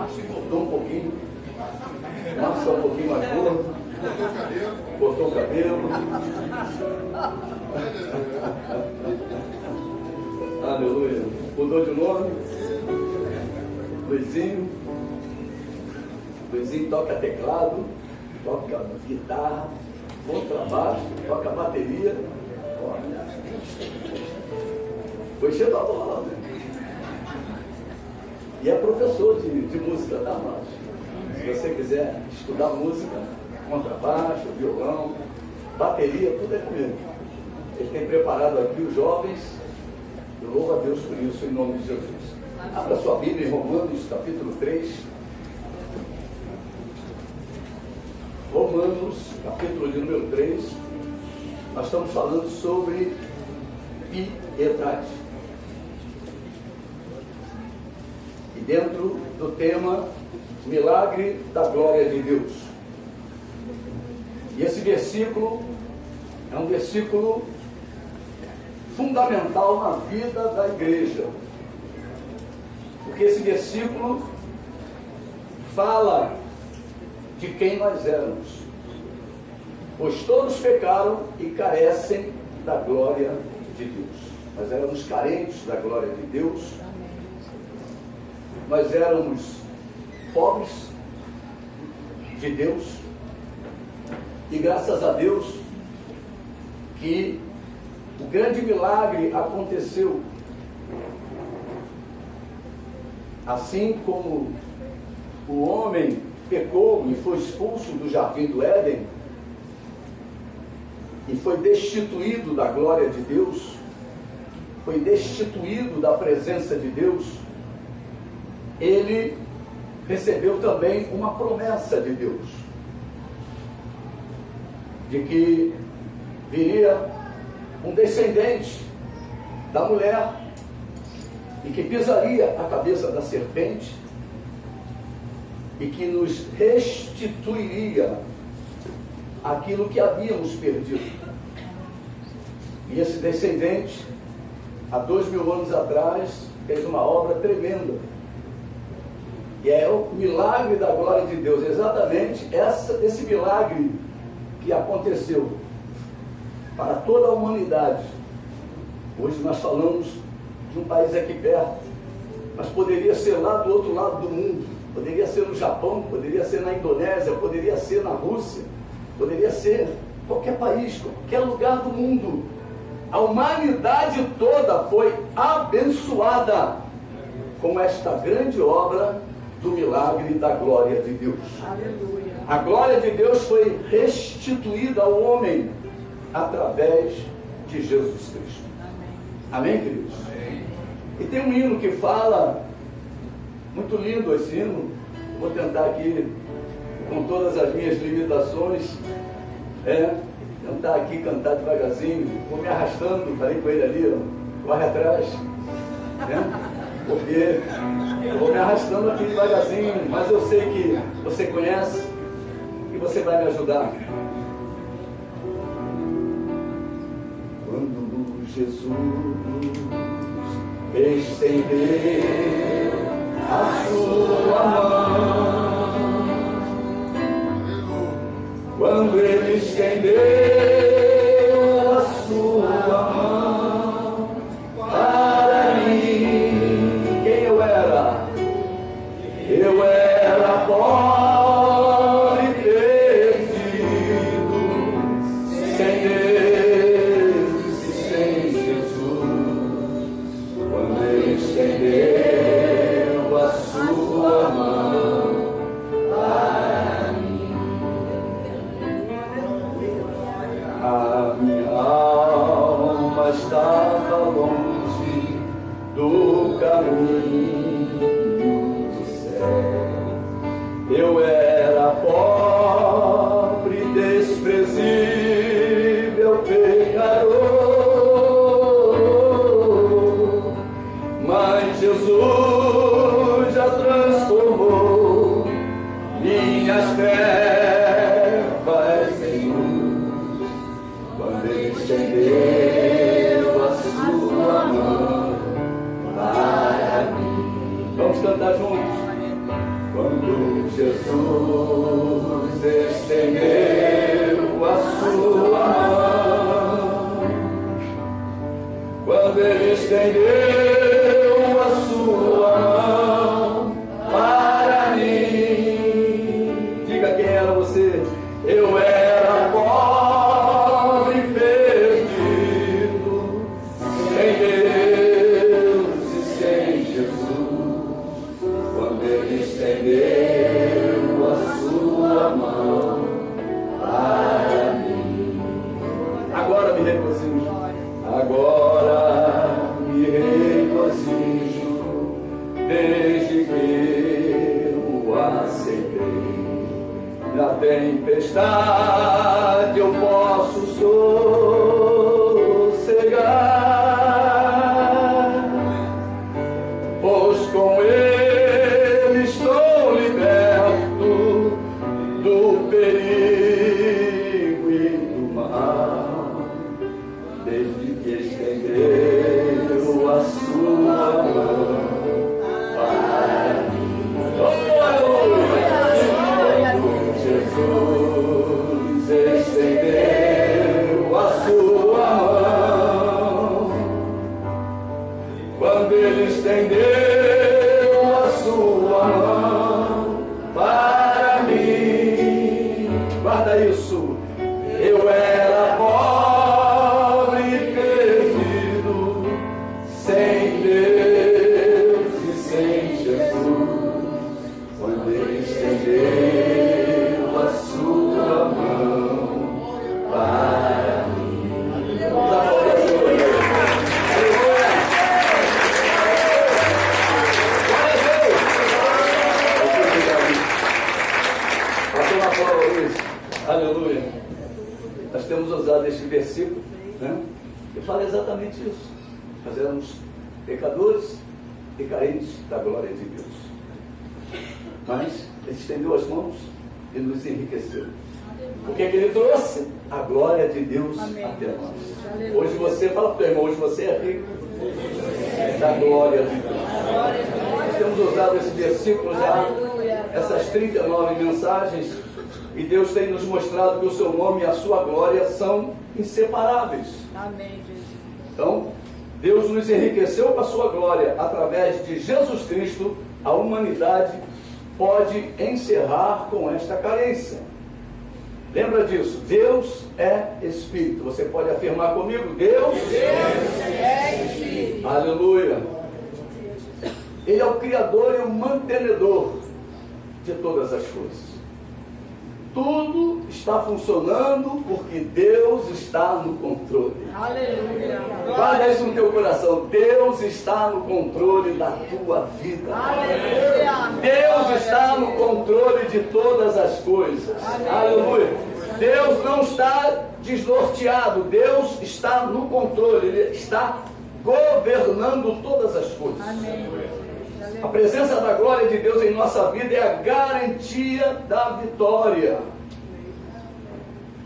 Márcio cortou um pouquinho. Márcio é um pouquinho mais gordo. Cortou o cabelo. Aleluia. Mudou de nome. Luizinho. Luizinho toca teclado, toca guitarra, contrabaixo, toca bateria. Olha. Foi cheio da bola, né? E é professor de música, tá, Márcio? Se você quiser estudar música, contrabaixo, violão, bateria, tudo é com ele. Ele tem preparado aqui os jovens. Eu louvo a Deus por isso, em nome de Jesus. Abra sua Bíblia em Romanos, capítulo 3. Romanos, capítulo de número 3. Nós estamos falando sobre piedade. E dentro do tema milagre da glória de Deus. E esse versículo é um versículo fundamental na vida da igreja. Porque esse versículo fala de quem nós éramos. Pois todos pecaram e carecem da glória de Deus. Nós éramos carentes da glória de Deus. Nós éramos pobres de Deus. E graças a Deus que o grande milagre aconteceu. Assim como o homem pecou e foi expulso do jardim do Éden e foi destituído da glória de Deus, foi destituído da presença de Deus, ele recebeu também uma promessa de Deus, de que viria um descendente da mulher e que pisaria a cabeça da serpente e que nos restituiria aquilo que havíamos perdido. E esse descendente, há 2000 anos atrás, fez uma obra tremenda. E é o milagre da glória de Deus, exatamente esse milagre que aconteceu para toda a humanidade. Hoje nós falamos de um país aqui perto, mas poderia ser lá do outro lado do mundo, poderia ser no Japão, poderia ser na Indonésia, poderia ser na Rússia, poderia ser qualquer país, qualquer lugar do mundo. A humanidade toda foi abençoada com esta grande obra do milagre da glória de Deus. Aleluia. A glória de Deus foi restituída ao homem através de Jesus Cristo. Amém, queridos? Amém. E tem um hino que fala, muito lindo esse hino, vou tentar aqui, com todas as minhas limitações, tentar aqui cantar devagarzinho, vou me arrastando, falei com ele ali, ó, corre atrás, porque eu vou me arrastando aqui devagarzinho, mas eu sei que você conhece e você vai me ajudar. Quando Jesus estendeu a sua mão, quando ele estendeu a sua mão para mim, quem eu era? Eu era pobre, perdido, sem Deus e sem Jesus. Quando ele estendeu a sua mão para mim, a minha alma estava longe do caminho. Eu era pobre, desprezível, pecador, mas Jesus já transformou minhas trevas em luz, quando ele estendeu a sua mão para mim. Vamos cantar juntos. Quando Jesus estendeu a sua mão, quando Ele estendeu a sua mão para mim, diga quem era você. Eu era pobre e perdido, sem Deus e sem Jesus. Quando Ele estendeu a sua mão para mim, agora me regozijo, agora me regozijo, desde que o aceitei. Na tempestade eu posso sossegar, pois com Ele estou liberto do perigo e do mal, desde que estendeu a sua mão para mim. Jesus estendeu a sua mão, quando Ele estendeu a sua mão para mim, guarda isso, eu era pobre e perdido, sem Deus e sem Jesus, quando Ele estendeu a sua mão para mim. Aleluia. Nós temos usado este versículo, né? Que fala exatamente isso. Nós éramos pecadores e carentes da glória de Deus. Mas Ele estendeu as mãos e nos enriqueceu. O que é que Ele trouxe? A glória de Deus. Amém. Até nós. Aleluia. Hoje você, fala para o teu irmão, hoje você é rico da glória de Deus. Nós temos usado esse versículo já, essas 39 mensagens, e Deus tem nos mostrado que o seu nome e a sua glória são inseparáveis. Amém, Jesus. Então, Deus nos enriqueceu com a sua glória através de Jesus Cristo. A humanidade pode encerrar com esta carência. Lembra disso? Deus é Espírito. Você pode afirmar comigo? Deus é Espírito. Aleluia. Ele é o Criador e o mantenedor de todas as coisas. Tudo está funcionando porque Deus está no controle. Aleluia. Guarda isso no teu coração. Deus está no controle da tua vida. Aleluia. Deus está no controle de todas as coisas. Aleluia. Deus não está desnorteado. Deus está no controle. Ele está governando todas as coisas. Amém. A presença da glória de Deus em nossa vida é a garantia da vitória.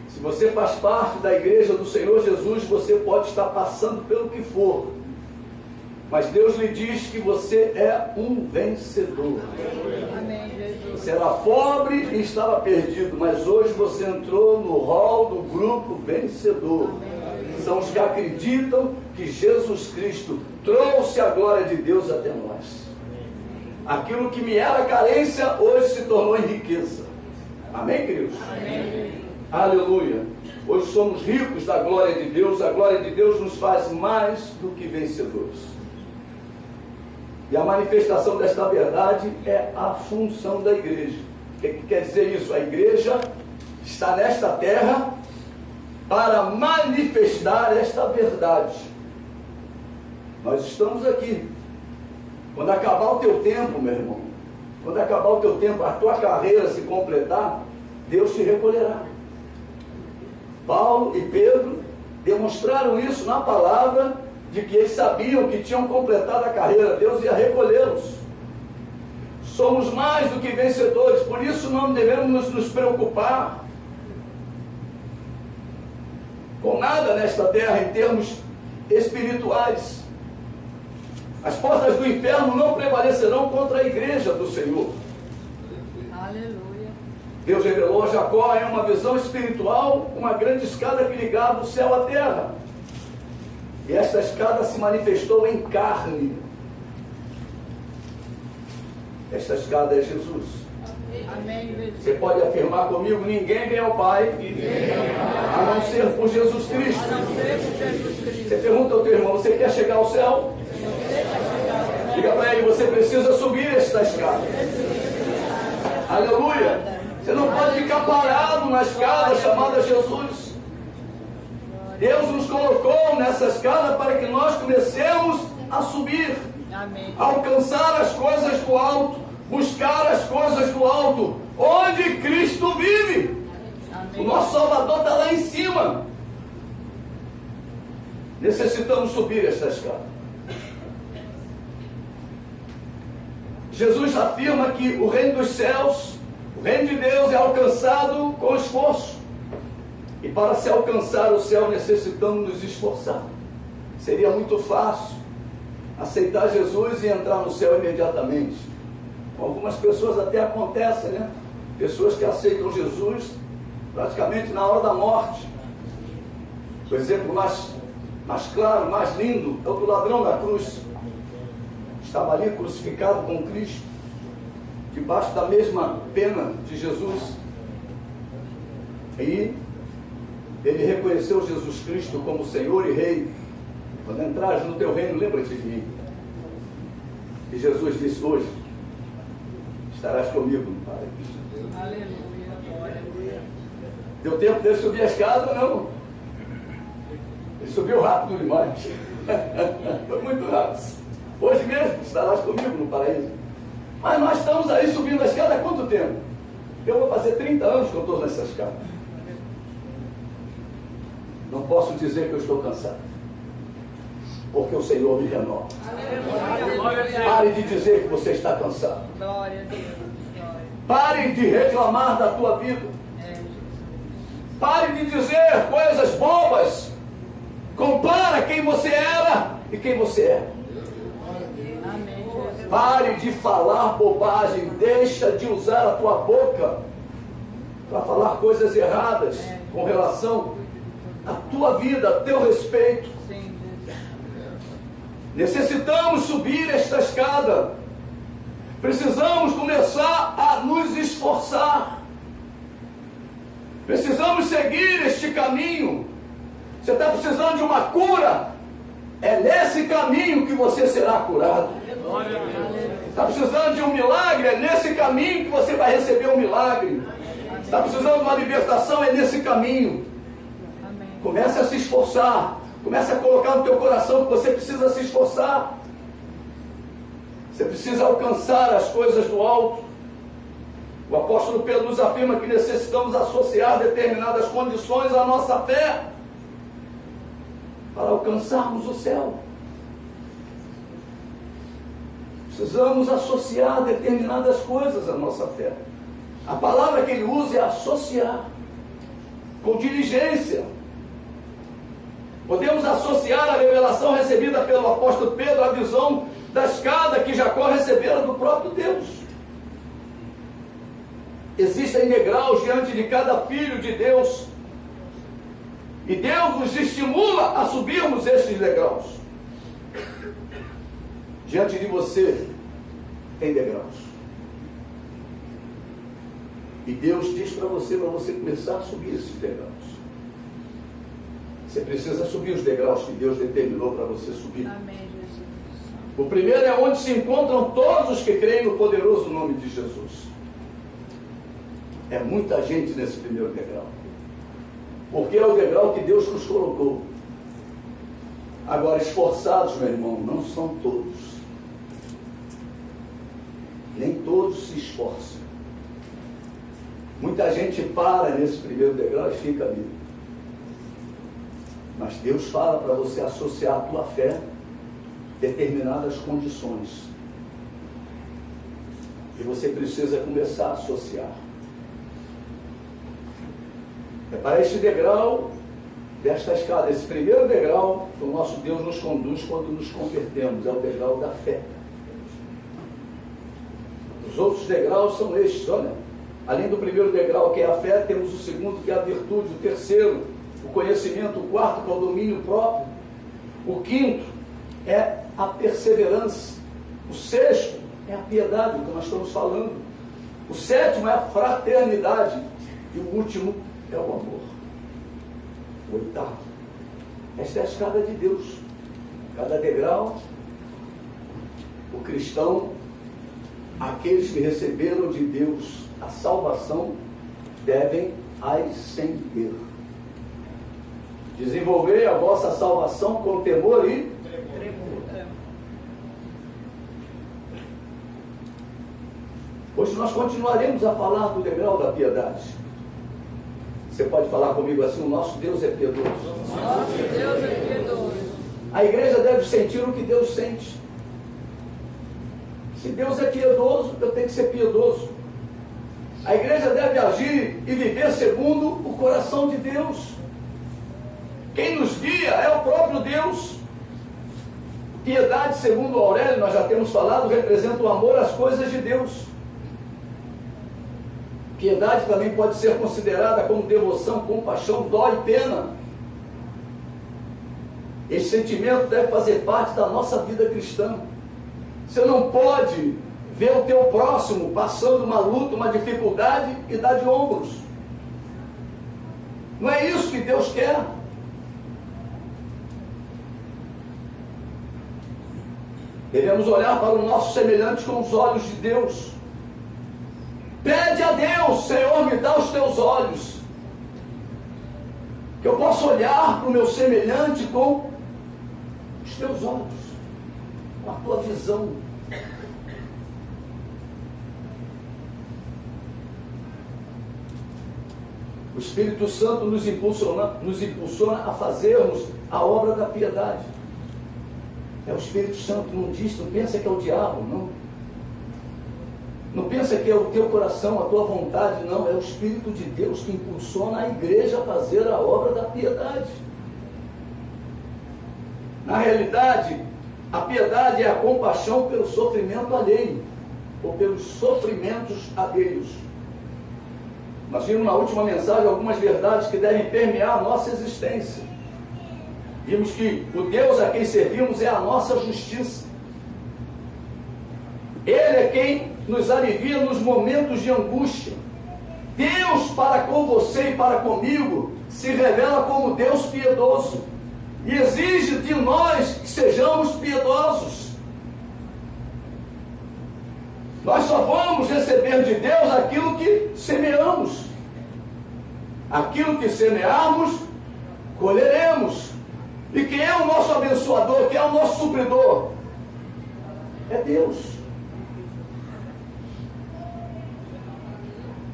Se você faz parte da igreja do Senhor Jesus, você pode estar passando pelo que for, mas Deus lhe diz que você é um vencedor. Você era pobre e estava perdido, mas hoje você entrou no hall do grupo vencedor. São os que acreditam que Jesus Cristo trouxe a glória de Deus até nós. Aquilo que me era carência, hoje se tornou em riqueza. Amém, queridos? Amém. Aleluia. Hoje somos ricos da glória de Deus. A glória de Deus nos faz mais do que vencedores. E a manifestação desta verdade é a função da igreja. O que quer dizer isso? A igreja está nesta terra para manifestar esta verdade. Nós estamos aqui. Quando acabar o teu tempo, meu irmão, quando acabar o teu tempo, a tua carreira se completar, Deus te recolherá. Paulo e Pedro demonstraram isso na palavra, de que eles sabiam que tinham completado a carreira, Deus ia recolhê-los. Somos mais do que vencedores, por isso não devemos nos preocupar com nada nesta terra em termos espirituais. As portas do inferno não prevalecerão contra a igreja do Senhor. Aleluia. Deus revelou a Jacó em uma visão espiritual, uma grande escada que ligava o céu à terra. E esta escada se manifestou em carne. Esta escada é Jesus. Amém, Jesus. Você pode afirmar comigo: ninguém vem ao Pai a não ser por Jesus Cristo. A não ser por Jesus Cristo. Você pergunta ao teu irmão: você quer chegar ao céu? Diga para ele: você precisa subir esta escada. Aleluia. Você não pode ficar parado na escada chamada Jesus. Deus nos colocou nessa escada para que nós comecemos a subir. Amém. Alcançar as coisas do alto, buscar as coisas do alto, onde Cristo vive. Amém. O nosso Salvador está lá em cima. Necessitamos subir esta escada. Jesus afirma que o reino dos céus, o reino de Deus, é alcançado com esforço. E para se alcançar o céu necessitamos nos esforçar. Seria muito fácil aceitar Jesus e entrar no céu imediatamente. Com algumas pessoas até acontece, né? Pessoas que aceitam Jesus praticamente na hora da morte. O exemplo mais claro, mais lindo, é o do ladrão da cruz. Estava ali crucificado com Cristo, debaixo da mesma pena de Jesus. E ele reconheceu Jesus Cristo como Senhor e Rei. Quando entrares no teu reino, lembra-te de mim. E Jesus disse: hoje estarás comigo no paraíso. Aleluia. Deu tempo dele subir a escada? Não. Ele subiu rápido demais. Foi muito rápido. Hoje mesmo estarás comigo no paraíso. Mas nós estamos aí subindo a escada há quanto tempo? Eu vou fazer 30 anos que eu estou nessa escada. Não posso dizer que eu estou cansado, porque o Senhor me renova. Aleluia. Pare de dizer que você está cansado. Glória a Deus. Glória. Pare de reclamar da tua vida. Jesus. Pare de dizer coisas bobas. Compara quem você era e quem você é. Amém, Jesus. Pare de falar bobagem. Deixa de usar a tua boca para falar coisas erradas com relação à tua vida, a teu respeito. Sim, Jesus. Necessitamos subir esta escada. Precisamos começar a nos esforçar. Precisamos seguir este caminho. Você está precisando de uma cura? É nesse caminho que você será curado. Está precisando de um milagre? É nesse caminho que você vai receber um milagre. Está precisando de uma libertação? É nesse caminho. Amém. Comece a se esforçar. Comece a colocar no teu coração que você precisa se esforçar. Você precisa alcançar as coisas do alto. O apóstolo Pedro nos afirma que necessitamos associar determinadas condições à nossa fé para alcançarmos o céu. Precisamos associar determinadas coisas à nossa fé. A palavra que ele usa é associar, com diligência. Podemos associar a revelação recebida pelo apóstolo Pedro à visão da escada que Jacó recebera do próprio Deus. Existem degraus diante de cada filho de Deus, e Deus nos estimula a subirmos estes degraus. Diante de você tem degraus, e Deus diz para você começar a subir esses degraus. Você precisa subir os degraus que Deus determinou para você subir. Amém, Jesus. O primeiro é onde se encontram todos os que creem no poderoso nome de Jesus. É muita gente nesse primeiro degrau, porque é o degrau que Deus nos colocou. Agora, esforçados, meu irmão, não são todos. Nem todos se esforçam. Muita gente para nesse primeiro degrau e fica ali. Mas Deus fala para você associar a tua fé a determinadas condições. E você precisa começar a associar. É para este degrau desta escada, esse primeiro degrau que o nosso Deus nos conduz quando nos convertemos, é o degrau da fé. Os outros degraus são estes, olha: Além do primeiro degrau, que é a fé, temos o segundo, que é a virtude, o terceiro, o conhecimento, o quarto, que é o domínio próprio, o quinto é a perseverança, o sexto é a piedade, que nós estamos falando, o sétimo é a fraternidade e o último é o amor. O oitavo, esta é a escada de Deus. Cada degrau, o cristão, aqueles que receberam de Deus a salvação, devem ascender. Desenvolver a vossa salvação com temor e tremor. Hoje nós continuaremos a falar do degrau da piedade. Você pode falar comigo assim: o nosso Deus é piedoso. Nosso Deus é piedoso. A igreja deve sentir o que Deus sente. Se Deus é piedoso, eu tenho que ser piedoso. A igreja deve agir e viver segundo o coração de Deus. Quem nos guia é o próprio Deus. Piedade, segundo Aurélio, nós já temos falado, representa o amor às coisas de Deus. Piedade também pode ser considerada como devoção, compaixão, dó e pena. Esse sentimento deve fazer parte da nossa vida cristã. Você não pode ver o teu próximo passando uma luta, uma dificuldade e dar de ombros. Não é isso que Deus quer. Devemos olhar para o nosso semelhante com os olhos de Deus. Pede a Deus: Senhor, me dá os teus olhos, que eu possa olhar para o meu semelhante com os teus olhos, com a tua visão. O Espírito Santo nos impulsiona a fazermos a obra da piedade. É o Espírito Santo, não diz, não pensa que é o diabo, não. Não pensa que é o teu coração, a tua vontade, não. É o Espírito de Deus que impulsiona a igreja a fazer a obra da piedade. Na realidade, a piedade é a compaixão pelo sofrimento alheio, ou pelos sofrimentos alheios. Nós vimos na última mensagem algumas verdades que devem permear a nossa existência. Vimos que o Deus a quem servimos é a nossa justiça. Ele é quem nos alivia nos momentos de angústia. Deus para com você e para comigo se revela como Deus piedoso e exige de nós que sejamos piedosos. Nós só vamos receber de Deus aquilo que semeamos. Aquilo que semearmos, colheremos. E quem é o nosso abençoador? Quem é o nosso supridor? É Deus.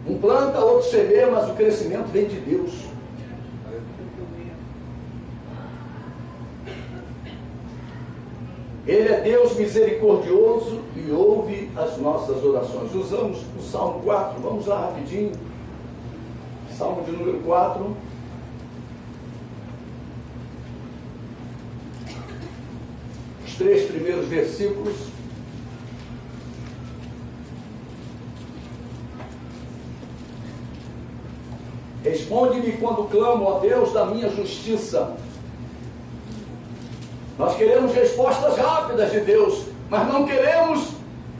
Um planta, outro semeia, mas o crescimento vem de Deus. Ele é Deus misericordioso e ouve as nossas orações. Usamos o Salmo 4, vamos lá rapidinho. Salmo de número 4. Os 3 primeiros versículos. Responde-me quando clamo, ó Deus, da minha justiça. Nós queremos respostas rápidas de Deus, mas não queremos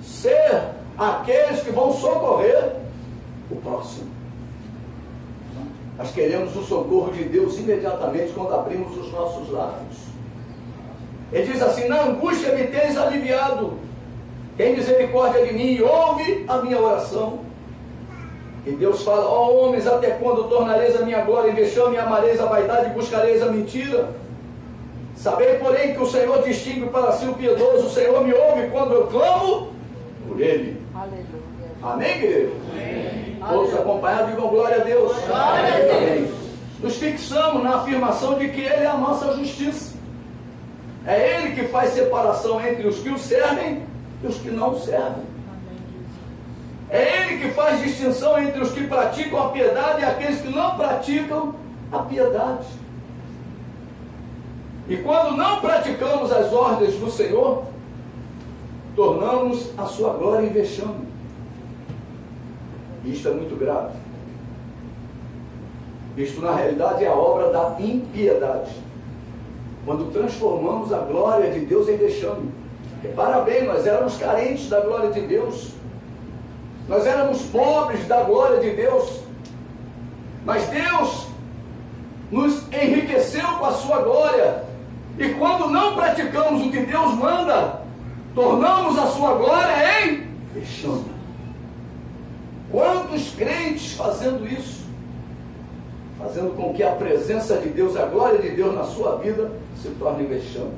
ser aqueles que vão socorrer o próximo. Nós queremos o socorro de Deus imediatamente quando abrimos os nossos lábios. Ele diz assim: na angústia me tens aliviado, tem misericórdia de mim e ouve a minha oração. E Deus fala: ó homens, até quando tornareis a minha glória em vexame, e amareis a vaidade e buscareis a mentira? Sabei, porém, que o Senhor distingue para si o piedoso. O Senhor me ouve quando eu clamo por Ele. Aleluia. Amém, igreja? Amém. Todos acompanhados, digam glória a Deus. Glória a Deus. Nos fixamos na afirmação de que Ele é a nossa justiça. É Ele que faz separação entre os que o servem e os que não o servem. É Ele que faz distinção entre os que praticam a piedade e aqueles que não praticam a piedade. E quando não praticamos as ordens do Senhor, tornamos a sua glória em vexame. E isto é muito grave. Isto, na realidade, é a obra da impiedade. Quando transformamos a glória de Deus em vexame. Repara bem, nós éramos carentes da glória de Deus. Nós éramos pobres da glória de Deus. Mas Deus nos enriqueceu com a sua glória. E quando não praticamos o que Deus manda, tornamos a sua glória em vexame. Quantos crentes fazendo isso? Fazendo com que a presença de Deus, a glória de Deus na sua vida se torne vexame.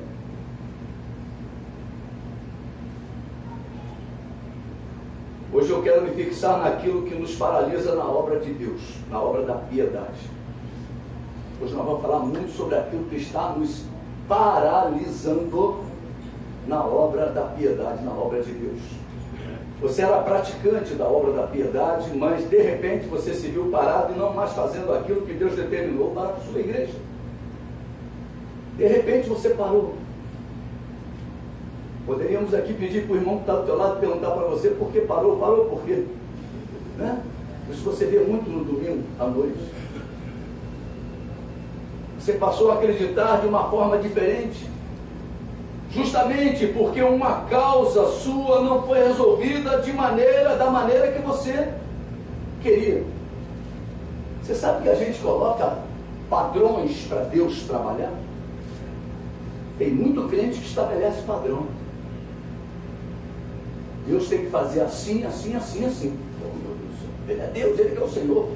Hoje eu quero me fixar naquilo que nos paralisa na obra de Deus, na obra da piedade. Hoje nós vamos falar muito sobre aquilo que está nos paralisando na obra da piedade, na obra de Deus. Você era praticante da obra da piedade, mas de repente você se viu parado e não mais fazendo aquilo que Deus determinou para a sua igreja. De repente você parou. Poderíamos aqui pedir para o irmão que está do teu lado perguntar para você por que parou, por quê? Né? Isso você vê muito no domingo à noite. Você passou a acreditar de uma forma diferente, justamente porque uma causa sua não foi resolvida da maneira que você queria. Você sabe que a gente coloca padrões para Deus trabalhar? Tem muito crente que estabelece padrão. Deus tem que fazer assim, assim, assim, assim. Ele é Deus, Ele que é o Senhor.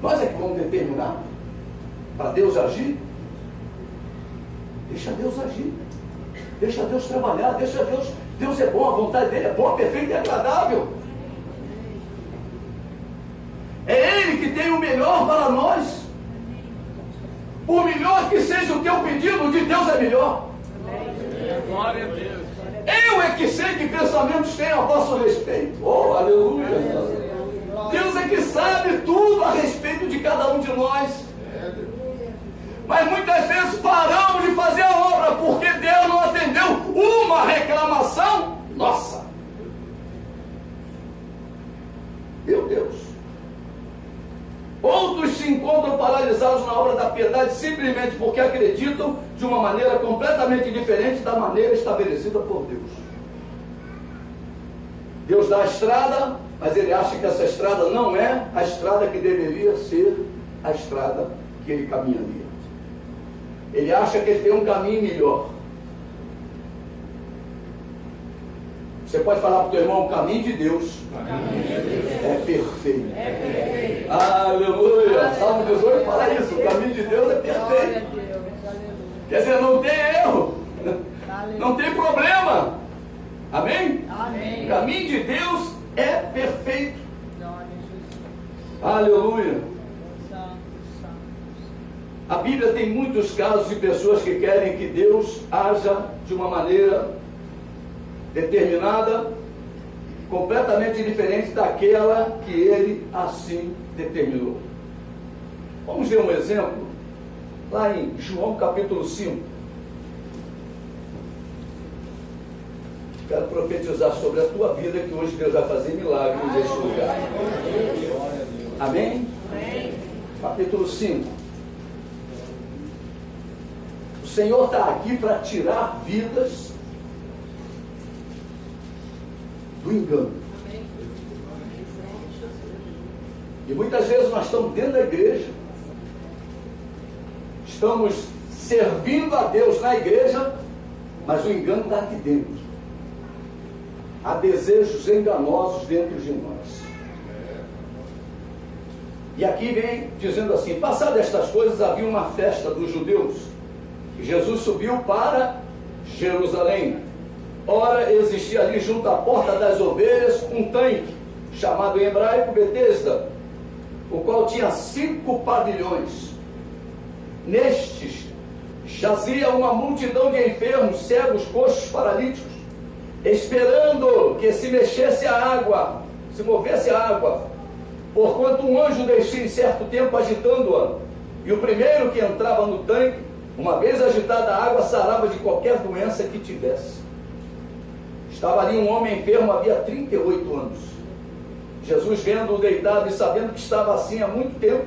Nós é que vamos determinar para Deus agir. Deixa Deus agir. Deixa Deus trabalhar, Deus é bom, a vontade dele é boa, perfeita e agradável. É Ele que tem o melhor para nós. Por melhor que seja o teu pedido, de Deus é melhor. Glória a Deus. Eu é que sei que pensamentos tenho a vosso respeito. Oh, aleluia. Deus é que sabe tudo a respeito de cada um de nós. Mas muitas vezes paramos de fazer a obra porque Deus não atendeu uma reclamação nossa. Meu Deus. Outros se encontram paralisados na obra da piedade simplesmente porque acreditam de uma maneira completamente diferente da maneira estabelecida por Deus. Deus dá a estrada, mas ele acha que essa estrada não é a estrada que deveria ser a estrada que ele caminharia. Ele acha que ele tem um caminho melhor. Você pode falar para o teu irmão, o caminho de Deus é perfeito. Aleluia. Salmo 18 fala isso, o caminho de Deus é perfeito. Quer dizer, não tem erro, não tem problema. Amém? O caminho de Deus é perfeito. Aleluia. A Bíblia tem muitos casos de pessoas que querem que Deus haja de uma maneira determinada, completamente diferente daquela que Ele assim determinou. Vamos ver um exemplo lá em João capítulo 5. Quero profetizar sobre a tua vida que hoje Deus vai fazer milagres neste lugar. Amém? Amém. Capítulo 5. O Senhor está aqui para tirar vidas do engano. E muitas vezes nós estamos dentro da igreja, estamos servindo a Deus na igreja, mas o engano está aqui dentro. Há desejos enganosos dentro de nós. E aqui vem dizendo assim: passadas estas coisas, havia uma festa dos judeus. Jesus subiu para Jerusalém. Ora, existia ali junto à porta das ovelhas um tanque, chamado em hebraico Betesda, o qual tinha 5 pavilhões. Nestes jazia uma multidão de enfermos, cegos, coxos, paralíticos, esperando que se mexesse a água, se movesse a água, porquanto um anjo descia em certo tempo agitando-a, e o primeiro que entrava no tanque, uma vez agitada a água, sarava de qualquer doença que tivesse. Estava ali um homem enfermo, havia 38 anos. Jesus, vendo-o deitado e sabendo que estava assim há muito tempo,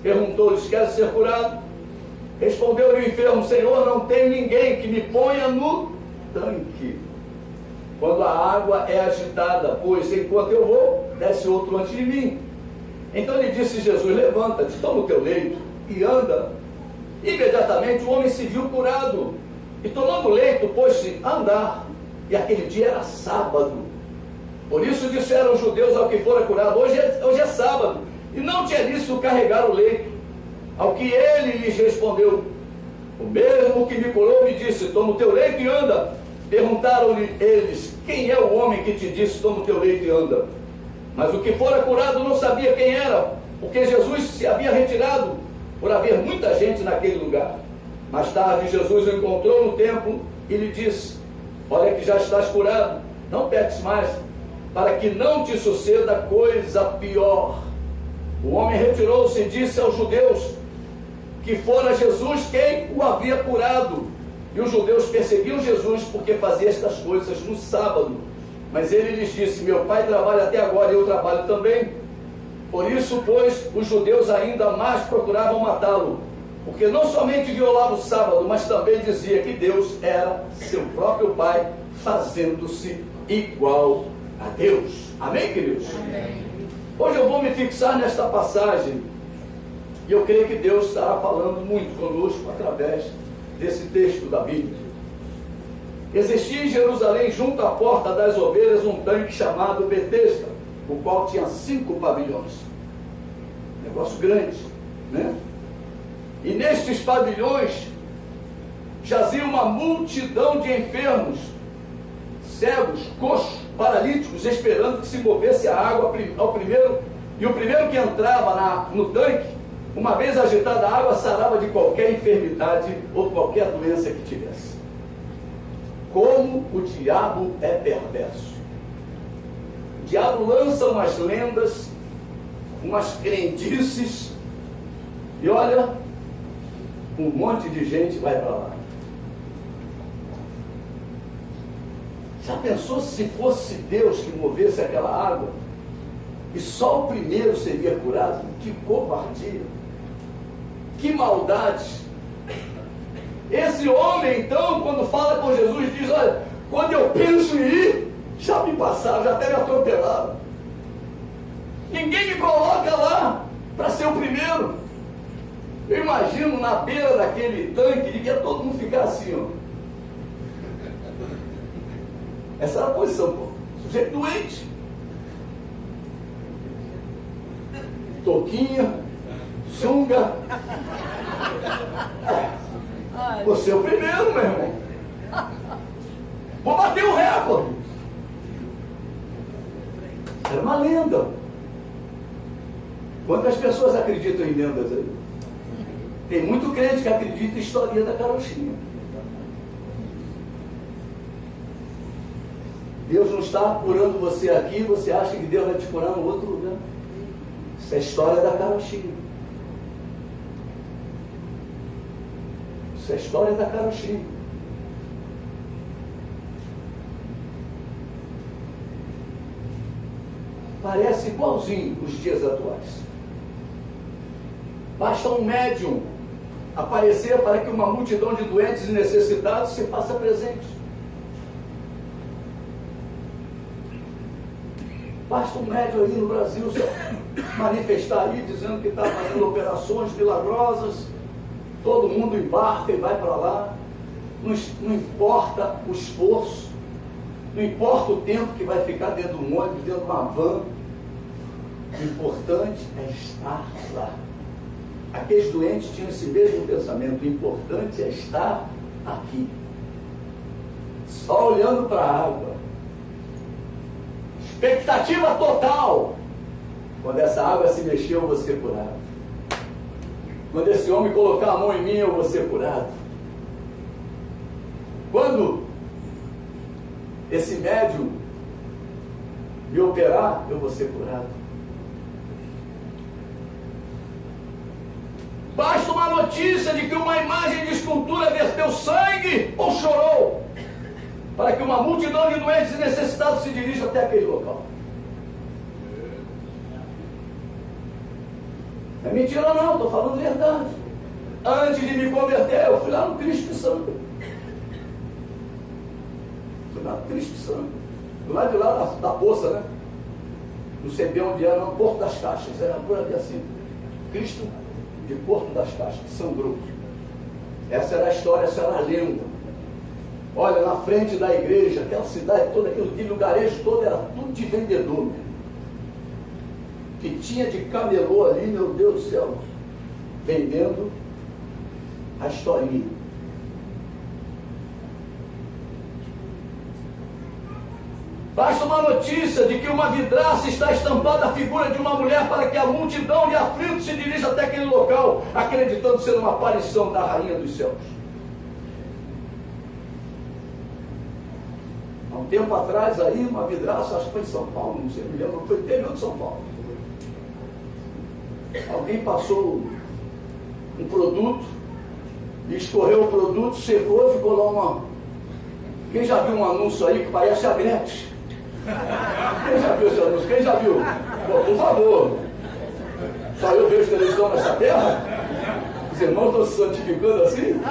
perguntou-lhes: quer ser curado? Respondeu-lhe o enfermo: Senhor, não tenho ninguém que me ponha no tanque quando a água é agitada, pois enquanto eu vou, desce outro antes de mim. Então lhe disse Jesus: levanta-te, toma o teu leito e anda. Imediatamente o homem se viu curado, e tomando o leito, pôs-se a andar. E aquele dia era sábado. Por isso disseram os judeus ao que fora curado: hoje é sábado, e não tinha lícito carregar o leito. Ao que ele lhes respondeu: o mesmo que me curou me disse: toma o teu leito e anda. Perguntaram-lhe eles: quem é o homem que te disse: toma o teu leito e anda? Mas o que fora curado não sabia quem era, porque Jesus se havia retirado, por haver muita gente naquele lugar. Mais tarde Jesus o encontrou no templo e lhe disse: olha que já estás curado, não peques mais, para que não te suceda coisa pior. O homem retirou-se e disse aos judeus que fora Jesus quem o havia curado. E os judeus perseguiam Jesus porque fazia estas coisas no sábado. Mas ele lhes disse: meu pai trabalha até agora e eu trabalho também. Por isso, pois, os judeus ainda mais procuravam matá-lo, porque não somente violava o sábado, mas também dizia que Deus era seu próprio pai, fazendo-se igual a Deus. Amém, queridos? Amém. Hoje eu vou me fixar nesta passagem, e eu creio que Deus estará falando muito conosco através desse texto da Bíblia. Existia em Jerusalém, junto à porta das ovelhas, um tanque chamado Betesda, o qual tinha 5 pavilhões. Negócio grande, né? E nestes pavilhões jazia uma multidão de enfermos, cegos, coxos, paralíticos, esperando que se movesse a água ao primeiro. E o primeiro que entrava no tanque, uma vez agitada a água, sarava de qualquer enfermidade ou qualquer doença que tivesse. Como o diabo é perverso. O diabo lança umas lendas, umas crendices, e olha, um monte de gente vai para lá. Já pensou se fosse Deus que movesse aquela água e só o primeiro seria curado? Que covardia, que maldade. Esse homem, então, quando fala com Jesus, diz: olha, quando eu penso em ir, já me passaram, já até me atropelaram. Ninguém me coloca lá para ser o primeiro. Eu imagino na beira daquele tanque, devia todo mundo ficar assim, ó. Essa era a posição, pô. Sujeito doente. Toquinha, sunga. Você é o primeiro, meu irmão. Vou bater o recorde. Era uma lenda. Quantas pessoas acreditam em lendas aí? Tem muito crente que acredita em historinha da carochinha. Deus não está curando você aqui, você acha que Deus vai te curar no outro lugar. Isso é a história da carochinha. Isso é a história da carochinha. Parece igualzinho os dias atuais. Basta um médium aparecer para que uma multidão de doentes e necessitados se faça presente. Basta um médium aí no Brasil se manifestar aí, dizendo que está fazendo operações milagrosas, todo mundo embarca e vai para lá, não importa o esforço, não importa o tempo que vai ficar dentro de um ônibus, dentro de uma van, o importante é estar lá. Aqueles doentes tinham esse mesmo pensamento: o importante é estar aqui, só olhando para a água. Expectativa total. Quando essa água se mexer, eu vou ser curado. Quando esse homem colocar a mão em mim, eu vou ser curado. Quando esse médium me operar, eu vou ser curado. Basta uma notícia de que uma imagem de escultura verteu sangue ou chorou, para que uma multidão de doentes e necessitados se dirija até aquele local. Não é mentira não, estou falando verdade. Antes de me converter, eu fui lá no Cristo Santo. Fui lá no Cristo Santo. Do lado de lá da poça, né? Não sei bem onde era, no Porto das Caixas. Era por ali assim. Cristo de Porto das Caixas, sangrou. Essa era a história, essa era a lenda. Olha, na frente da igreja, aquela cidade toda, aquele lugarejo todo, era tudo de vendedor, meu. Que tinha de camelô ali, meu Deus do céu, vendendo a historinha. Basta uma notícia de que uma vidraça está estampada a figura de uma mulher para que a multidão de aflitos se dirija até aquele local, acreditando ser uma aparição da rainha dos céus. Há um tempo atrás aí, uma vidraça, acho que foi em São Paulo, não sei, me lembro, foi interior de São Paulo. Alguém passou um produto, escorreu o produto, secou, ficou lá uma... Quem já viu um anúncio aí que parece a Gretchen? Quem já viu esse anúncio? Quem já viu? Pô, por favor. Só eu vejo televisão nessa terra? Os irmãos estão se santificando assim?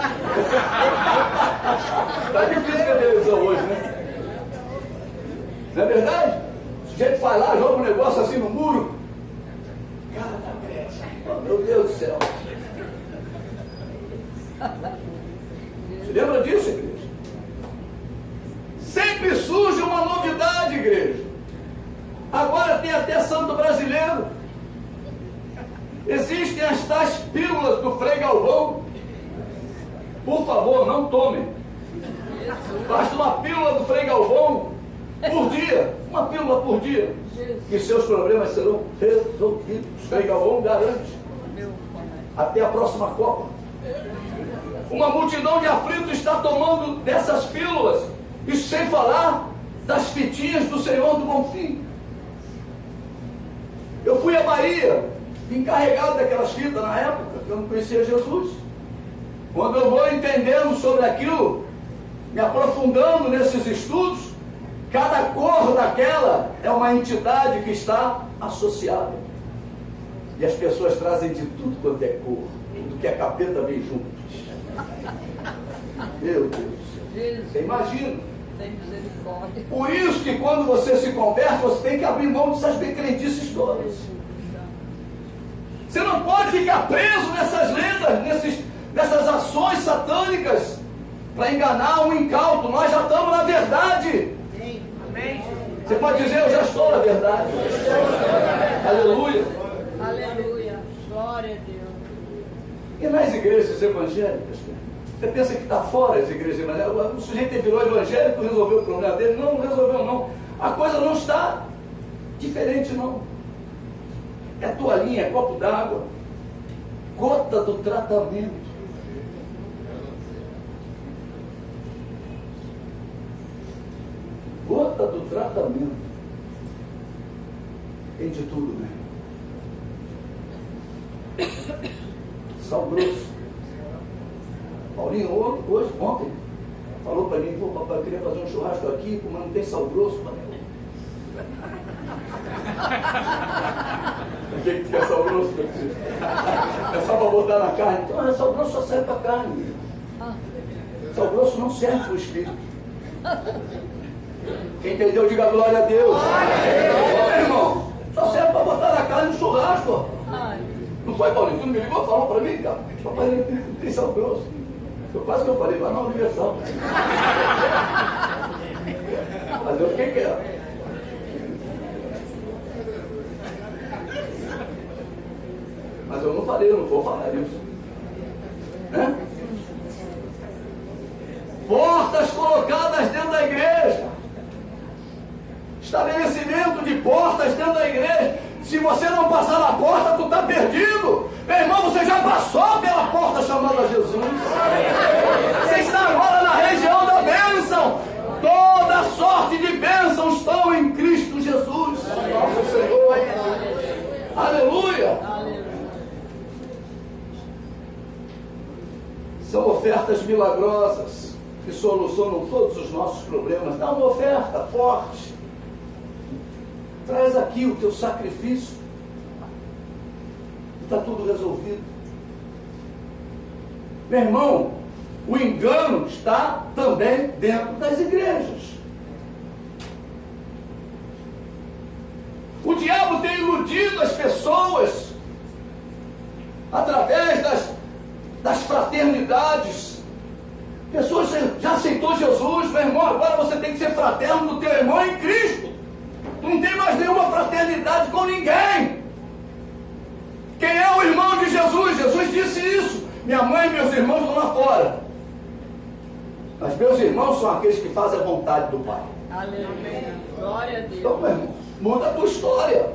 Está difícil ver televisão hoje, né? Não é verdade? O sujeito vai lá, joga um negócio assim no muro. Cara da Gretchen. Oh, meu Deus do céu. Você lembra disso, igreja? Sempre surge uma novidade, igreja. Agora tem até santo brasileiro. Existem as tais pílulas do Frei Galvão. Por favor, não tomem. Basta uma pílula do Frei Galvão por dia. Uma pílula por dia. Que seus problemas serão resolvidos. Frei Galvão garante. Até a próxima Copa. Uma multidão de aflitos está tomando dessas pílulas. Isso sem falar das fitinhas do Senhor do Bonfim. Eu fui à Bahia, encarregado daquelas fitas na época, que eu não conhecia Jesus. Quando eu vou entendendo sobre aquilo, me aprofundando nesses estudos, cada cor daquela é uma entidade que está associada. E as pessoas trazem de tudo quanto é cor, tudo que é capeta vem junto. Meu Deus, você imagina. Por isso que quando você se converte, você tem que abrir mão dessas becrendices todas. Você não pode ficar preso nessas lendas, nessas ações satânicas para enganar um incauto. Nós já estamos na verdade. Você pode dizer, eu já estou na verdade. Aleluia. Aleluia. Glória a Deus. E nas igrejas evangélicas, você pensa que está fora as igrejas evangélicas, o sujeito virou evangélico, resolveu o problema dele? Não, não resolveu não. A coisa não está diferente não. É toalhinha, é copo d'água, gota do tratamento. Gota do tratamento. Tem de tudo, né? Sal grosso. Paulinho, ontem, falou para mim, pô, papai, eu queria fazer um churrasco aqui, mas não tem sal grosso, papai. O que é sal grosso, meu filho? É só para botar na carne. Então, sal grosso só serve para carne. Sal grosso não serve para o espírito. Quem entendeu, diga glória a Deus. Meu irmão, só serve para botar na carne no churrasco. Não foi, Paulinho? Tu não me ligou? Falou para mim, cara. Papai, não tem sal grosso. Quase que eu falei, lá na Universal. Mas eu fiquei quieto. Mas eu não falei, eu não vou falar isso. Né? Portas colocadas dentro da igreja. Estabelecimento de portas dentro da igreja. Se você não passar na porta, tu está perdido. Meu irmão, você já passou pela porta chamada Jesus. Você está agora na região da bênção. Toda sorte de bênção estão em Cristo Jesus, nosso Senhor. Aleluia. São ofertas milagrosas que solucionam todos os nossos problemas. Dá uma oferta forte. Traz aqui o teu sacrifício. está tudo resolvido. Meu irmão, o engano está também dentro das igrejas. O diabo tem iludido as pessoas através das fraternidades. Pessoas já aceitou Jesus, meu irmão, agora você tem que ser fraterno do teu irmão em Cristo. Tu não tem mais nenhuma fraternidade com ninguém. Quem é o irmão de Jesus? Jesus disse isso. Minha mãe e meus irmãos estão lá fora. Mas meus irmãos são aqueles que fazem a vontade do Pai. Aleluia. Glória a Deus. Então, meu irmão, muda a tua história.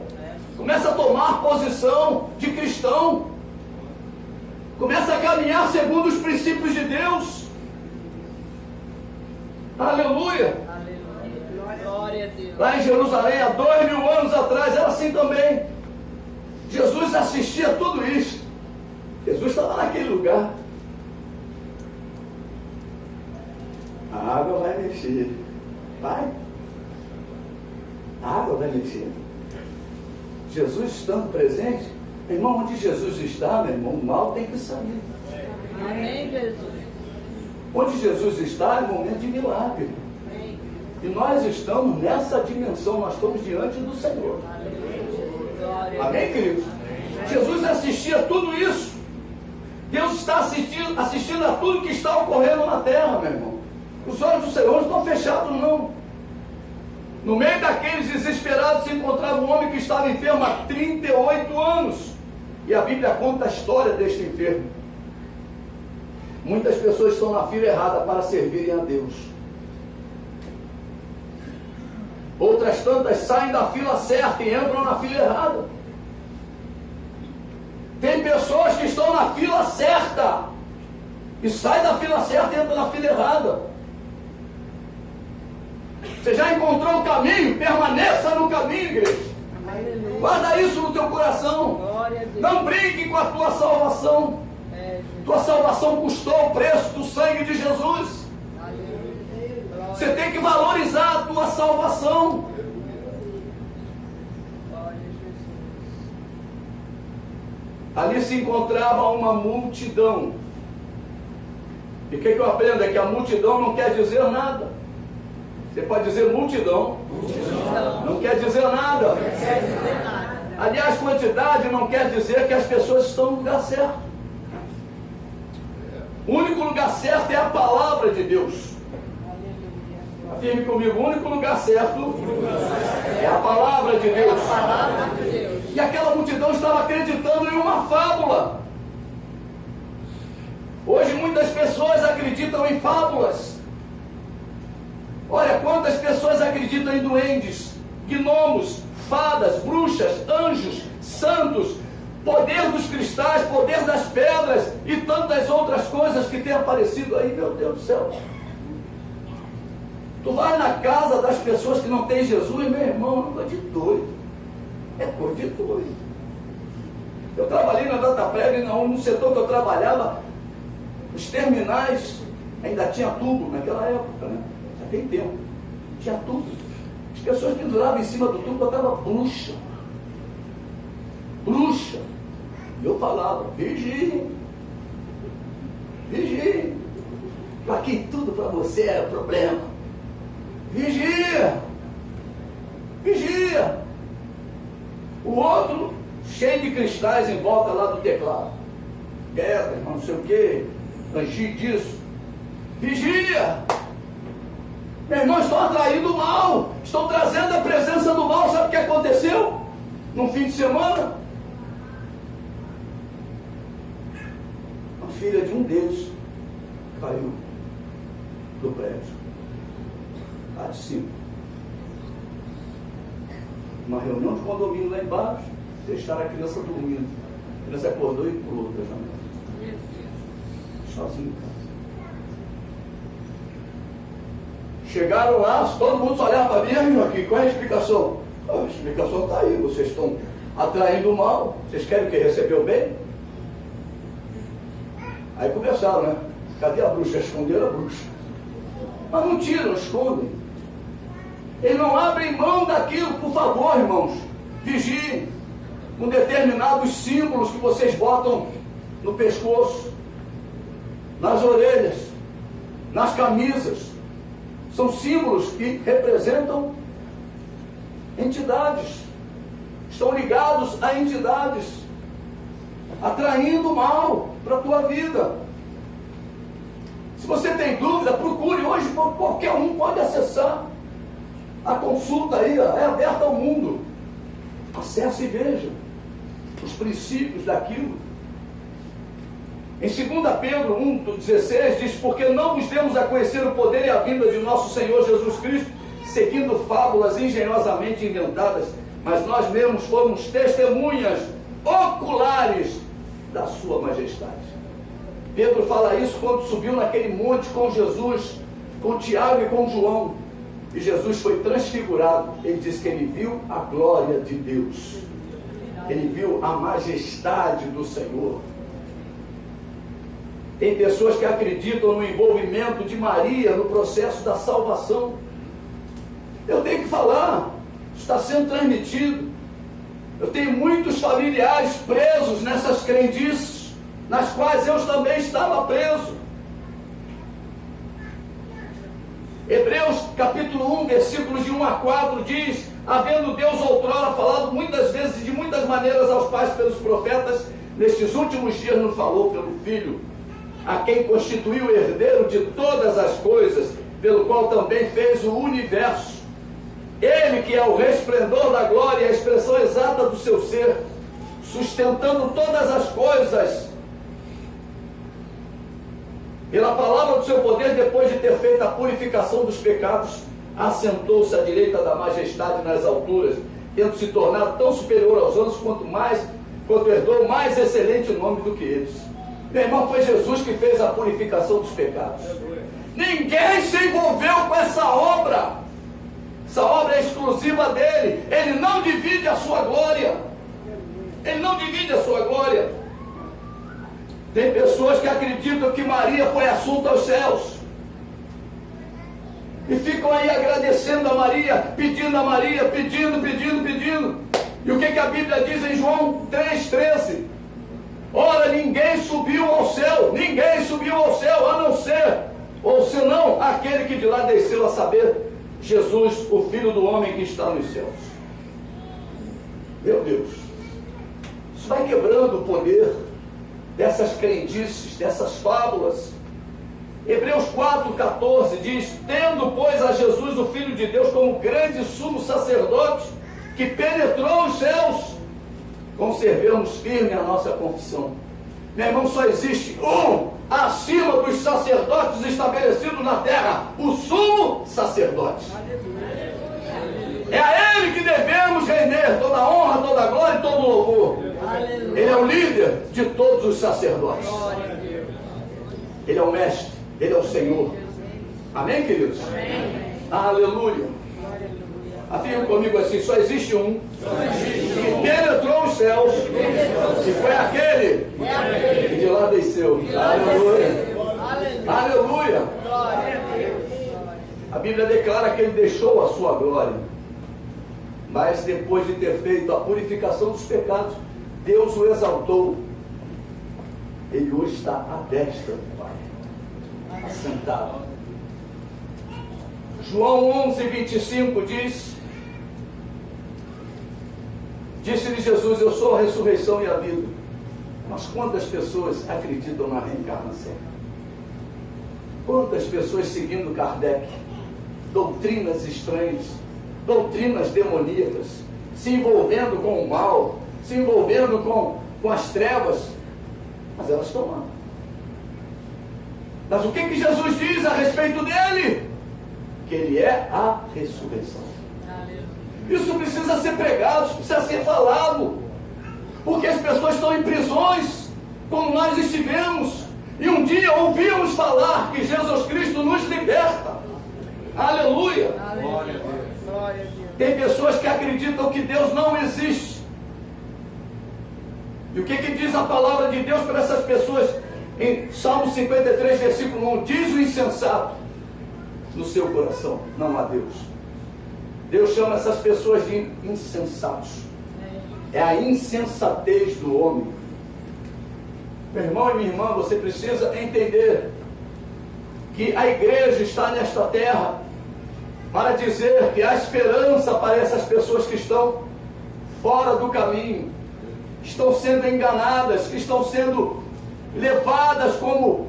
Começa a tomar posição de cristão. Começa a caminhar segundo os princípios de Deus. Aleluia. Aleluia. Glória a Deus. Lá em Jerusalém, há 2000 anos atrás, era assim também. Jesus assistia a tudo isso. Jesus estava naquele lugar. A água vai mexer. Vai. A água vai mexer. Jesus estando presente, meu irmão, onde Jesus está, meu irmão, o mal tem que sair. Amém, Jesus. Onde Jesus está é momento de milagre. Amém. E nós estamos nessa dimensão, nós estamos diante do Senhor. Glória a Amém, queridos? Jesus assistia a tudo isso. Deus está assistindo a tudo que está ocorrendo na terra, meu irmão. Os olhos do Senhor não estão fechados, não. No meio daqueles desesperados se encontrava um homem que estava enfermo há 38 anos. E a Bíblia conta a história deste enfermo. Muitas pessoas estão na fila errada para servirem a Deus. Outras tantas saem da fila certa e entram na fila errada. Tem pessoas que estão na fila certa e saem da fila certa e entram na fila errada. Você já encontrou o caminho? Permaneça no caminho, igreja. Aleluia. Guarda isso no teu coração. Glória a Deus. Não brinque com a tua salvação. Tua salvação custou o preço do sangue de Jesus. Aleluia. Você tem que valorizar a tua salvação. Glória a Jesus. Ali se encontrava uma multidão. E o que eu aprendo? É que a multidão não quer dizer nada. Você pode dizer multidão. Não quer dizer nada. Não quer dizer nada. Aliás, quantidade não quer dizer que as pessoas estão no lugar certo. O único lugar certo é a palavra de Deus. Aleluia. Afirme comigo, o único lugar certo é a palavra de Deus. Palavra de Deus. E aquela multidão estava acreditando em uma fábula. Hoje muitas pessoas acreditam em fábulas. Olha quantas pessoas acreditam em duendes, gnomos, fadas, bruxas, anjos, santos, poder dos cristais, poder das pedras e tantas outras coisas que têm aparecido aí, meu Deus do céu. Tu vai na casa das pessoas que não têm Jesus, meu irmão, é coisa de doido. É coisa de doido. Eu trabalhei na Dataprev, no setor que eu trabalhava, os terminais ainda tinha tubo naquela época, né? Já tem tempo. Tinha tubo. As pessoas penduravam em cima do tubo, botavam bruxa. Bruxa. E eu falava, vigiem. Vigiem. Aqui tudo para você é problema. Vigia. Vigia. O outro, cheio de cristais em volta lá do teclado. Guerra, não sei o que, angi disso. Vigia. Meus irmãos, estão atraindo o mal. Estão trazendo a presença do mal. Sabe o que aconteceu? Num fim de semana, a filha de um deles caiu do prédio. Lá de cima. Uma reunião de condomínio lá embaixo, deixaram a criança dormindo. A criança acordou e pulou da janela. Sozinho em casa. Chegaram lá, todo mundo só olhava para mim, aqui, qual é a explicação? A explicação está aí, vocês estão atraindo o mal, vocês querem o que? Receber o bem? Aí conversaram, né? Cadê a bruxa? Esconderam a bruxa. Mas não tiram, escondem. Eles não abrem mão daquilo, por favor, irmãos. Vigiem. com determinados símbolos que vocês botam no pescoço, nas orelhas, nas camisas. São símbolos que representam entidades, estão ligados a entidades, atraindo mal para a tua vida. Se você tem dúvida, procure hoje, qualquer um pode acessar. A consulta aí é aberta ao mundo. Acesse e veja os princípios daquilo. Em 2 Pedro 1,16 diz: porque não vos demos a conhecer o poder e a vinda de nosso Senhor Jesus Cristo, seguindo fábulas engenhosamente inventadas, mas nós mesmos fomos testemunhas oculares da sua majestade. Pedro fala isso quando subiu naquele monte com Jesus, com Tiago e com João, e Jesus foi transfigurado. Ele diz que ele viu a glória de Deus, ele viu a majestade do Senhor. Tem pessoas que acreditam no envolvimento de Maria no processo da salvação. Eu tenho que falar, está sendo transmitido. Eu tenho muitos familiares presos nessas crendices, nas quais eu também estava preso. Hebreus capítulo 1, versículos de 1 a 4 diz: havendo Deus outrora falado muitas vezes e de muitas maneiras aos pais pelos profetas, nestes últimos dias nos falou pelo Filho, a quem constituiu o herdeiro de todas as coisas, pelo qual também fez o universo. Ele que é o resplendor da glória e a expressão exata do seu ser, sustentando todas as coisas pela palavra do seu poder, depois de ter feito a purificação dos pecados, assentou-se à direita da majestade nas alturas, tendo se tornado tão superior aos anjos, quanto herdou mais excelente nome do que eles. Meu irmão, foi Jesus que fez a purificação dos pecados. Ninguém se envolveu com essa obra. Essa obra é exclusiva dele. Ele não divide a sua glória. Ele não divide a sua glória. Tem pessoas que acreditam que Maria foi assunta aos céus e ficam aí agradecendo a Maria, pedindo a Maria, pedindo. E o que a Bíblia diz em João 3,13? Ora, ninguém subiu ao céu, a não ser, ou senão, aquele que de lá desceu, a saber, Jesus, o Filho do homem que está nos céus. Meu Deus, isso vai quebrando o poder dessas crendices, dessas fábulas. Hebreus 4,14 diz: tendo, pois, a Jesus, o Filho de Deus, como grande sumo sacerdote, que penetrou os céus, conservemos firme a nossa confissão. Meu irmão, só existe um acima dos sacerdotes estabelecidos na terra: o sumo sacerdote. É a ele que devemos render toda a honra, toda a glória e todo o louvor. Ele é o líder de todos os sacerdotes. Ele é o mestre, ele é o Senhor. Amém, queridos? Amém. Aleluia. Afirma comigo assim: só existe um que penetrou os céus, e foi aquele que de lá desceu. Aleluia. Aleluia. A Bíblia declara que ele deixou a sua glória, mas depois de ter feito a purificação dos pecados, Deus o exaltou. Ele hoje está à destra do Pai, assentado. João 11:25 diz: disse-lhe Jesus: eu sou a ressurreição e a vida. Mas quantas pessoas acreditam na reencarnação? Quantas pessoas seguindo Kardec, doutrinas estranhas, doutrinas demoníacas, se envolvendo com o mal, se envolvendo com as trevas, mas elas estão lá. Mas o que Jesus diz a respeito dele? Que ele é a ressurreição. Isso precisa ser pregado, isso precisa ser falado, porque as pessoas estão em prisões, como nós estivemos, e um dia ouvimos falar que Jesus Cristo nos liberta. Aleluia. Glória a Deus. Tem pessoas que acreditam que Deus não existe. E o que diz a palavra de Deus para essas pessoas? Em Salmo 53, versículo 1, diz o insensato no seu coração: não há Deus. Deus chama essas pessoas de insensatos. é a insensatez do homem. Meu irmão e minha irmã, você precisa entender que a igreja está nesta terra para dizer que há esperança para essas pessoas que estão fora do caminho, estão sendo enganadas, que estão sendo levadas como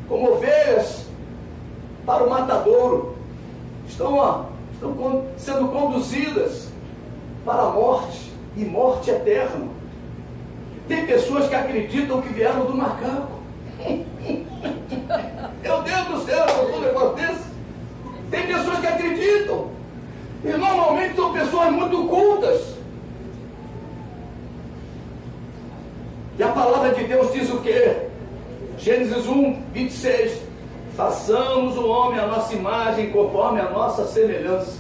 ovelhas para o matadouro, estão sendo conduzidas para a morte, e morte eterna. Tem pessoas que acreditam que vieram do macaco. Meu Deus do céu, um negócio desse. Tem pessoas que acreditam, e normalmente são pessoas muito cultas. E a palavra de Deus diz o quê? Gênesis 1, 26. Façamos o homem à nossa imagem, conforme a nossa semelhança.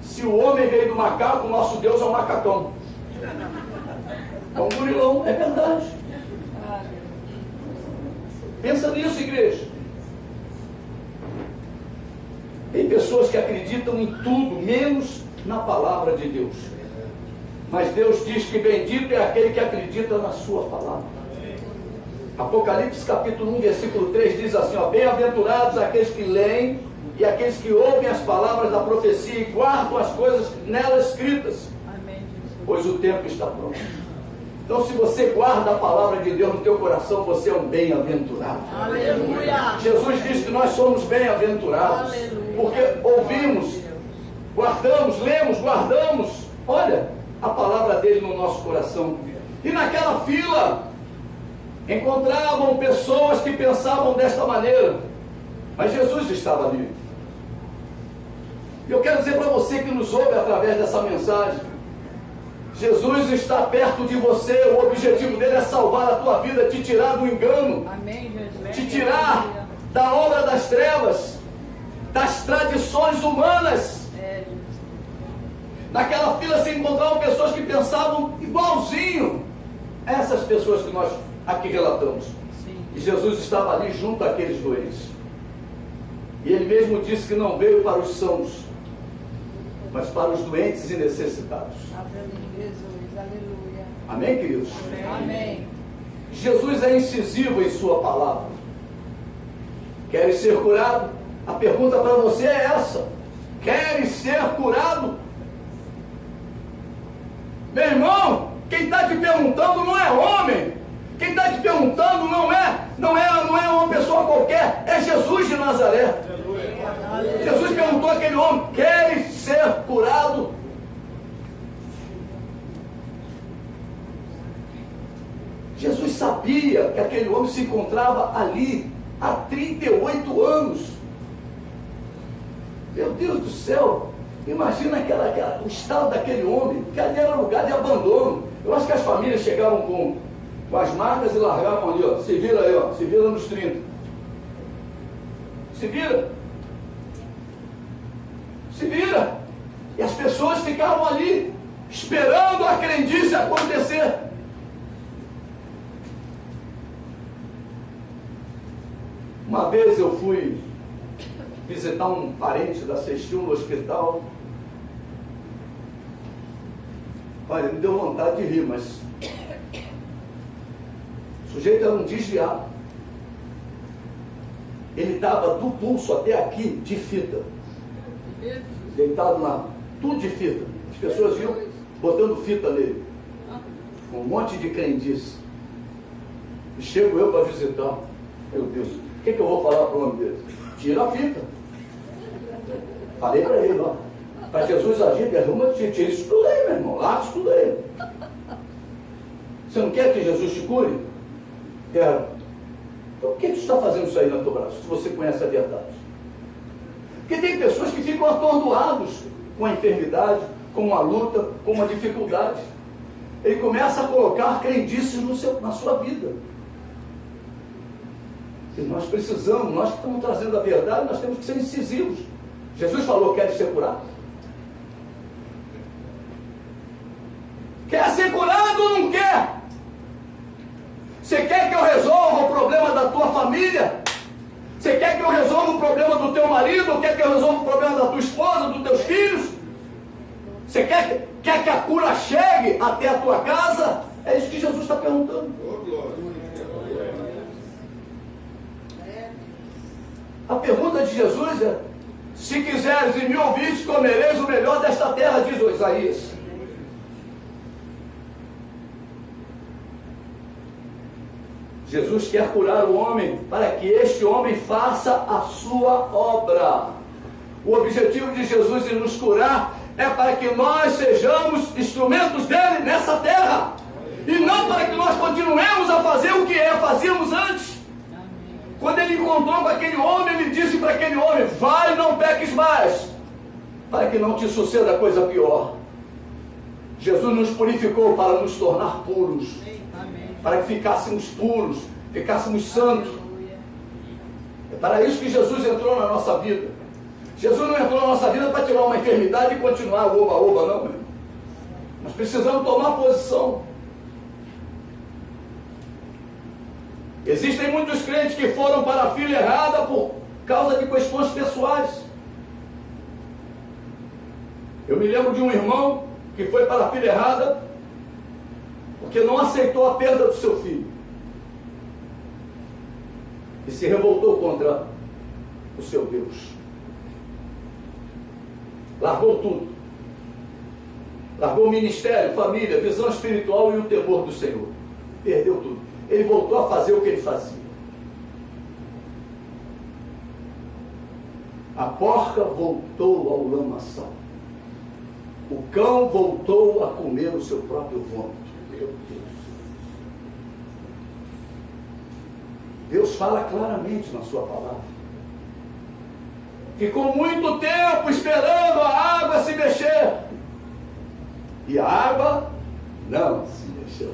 Se o homem veio do macaco, o nosso Deus é um macacão. É um gorilão, é verdade. Pensa nisso, igreja. Tem pessoas que acreditam em tudo, menos na palavra de Deus. Mas Deus diz que bendito é aquele que acredita na sua palavra. Apocalipse capítulo 1, versículo 3 diz assim, ó: bem-aventurados aqueles que leem e aqueles que ouvem as palavras da profecia e guardam as coisas nelas escritas, pois o tempo está pronto. Então, se você guarda a palavra de Deus no teu coração, você é um bem-aventurado. Aleluia. Jesus diz que nós somos bem-aventurados, porque ouvimos, guardamos, lemos, guardamos, olha, a palavra dele no nosso coração. E naquela fila encontravam pessoas que pensavam desta maneira, mas Jesus estava ali. E eu quero dizer para você que nos ouve através dessa mensagem, Jesus está perto de você. O objetivo dele é salvar a tua vida, te tirar do engano, Amém, Jesus. te tirar da obra das trevas, das tradições humanas. Naquela fila se encontravam pessoas que pensavam igualzinho a essas pessoas que nós aqui relatamos. Sim. E Jesus estava ali junto àqueles doentes. E ele mesmo disse que não veio para os sãos, mas para os doentes e necessitados. Jesus, aleluia. Amém, queridos? Amém. Jesus é incisivo em sua palavra. Queres ser curado? A pergunta para você é essa: queres ser curado? Meu irmão, quem está te perguntando não é homem. Quem está te perguntando não é uma pessoa qualquer, é Jesus de Nazaré. Jesus perguntou àquele homem: queres ser curado? Jesus sabia que aquele homem se encontrava ali há 38 anos. Meu Deus do céu, imagina o estado daquele homem, que ali era lugar de abandono. Eu acho que as famílias chegaram com as marcas e largaram ali, ó. Se vira aí, ó. Se vira nos 30. Se vira. Se vira. E as pessoas ficaram ali, esperando a crendice acontecer. Uma vez eu fui visitar um parente da Sextil no hospital. Olha, me deu vontade de rir, mas o sujeito era um desviado. Ele estava do pulso até aqui de fita, deitado lá, tudo de fita. As pessoas iam botando fita nele, um monte de crendice. E chego eu para visitar. Meu Deus, o que eu vou falar para o homem dele? Tira a fita. Falei para ele, ó, para Jesus agir, derruma, tira isso tudo aí, meu irmão, larga isso tudo aí. Você não quer que Jesus te cure? Quero. Então por que você está fazendo isso aí no teu braço, se você conhece a verdade? Porque tem pessoas que ficam atordoados com a enfermidade, com uma luta, com uma dificuldade. Ele começa a colocar crendices na sua vida. E nós precisamos, nós que estamos trazendo a verdade, nós temos que ser incisivos. Jesus falou: quer ser curado? Quer ser curado ou não quer? Você quer que eu resolva o problema da tua família? Você quer que eu resolva o problema do teu marido? Ou quer que eu resolva o problema da tua esposa, dos teus filhos? Você Você quer que a cura chegue até a tua casa? É isso que Jesus está perguntando. A pergunta de Jesus é: se quiseres e me ouvires, comereis o melhor desta terra, diz o Isaías. Jesus quer curar o homem para que este homem faça a sua obra. O objetivo de Jesus em nos curar é para que nós sejamos instrumentos dele nessa terra, e não para que nós continuemos a fazer o que fazíamos antes. Quando ele encontrou com aquele homem, ele disse para aquele homem: vai, não peques mais, para que não te suceda coisa pior. Jesus nos purificou para nos tornar puros, para que ficássemos puros, ficássemos santos. É para isso que Jesus entrou na nossa vida. Jesus não entrou na nossa vida para tirar uma enfermidade e continuar o oba-oba, não, meu. Nós precisamos tomar posição. Existem muitos crentes que foram para a fila errada por causa de questões pessoais. Eu me lembro de um irmão que foi para a fila errada porque não aceitou a perda do seu filho e se revoltou contra o seu Deus. Largou tudo. Largou o ministério, família, visão espiritual e o temor do Senhor. Perdeu tudo. Ele voltou a fazer o que ele fazia. A porca voltou ao lamaçal. O cão voltou a comer o seu próprio vômito. Meu Deus. Deus fala claramente na sua palavra. Ficou muito tempo esperando a água se mexer. E a água não se mexeu.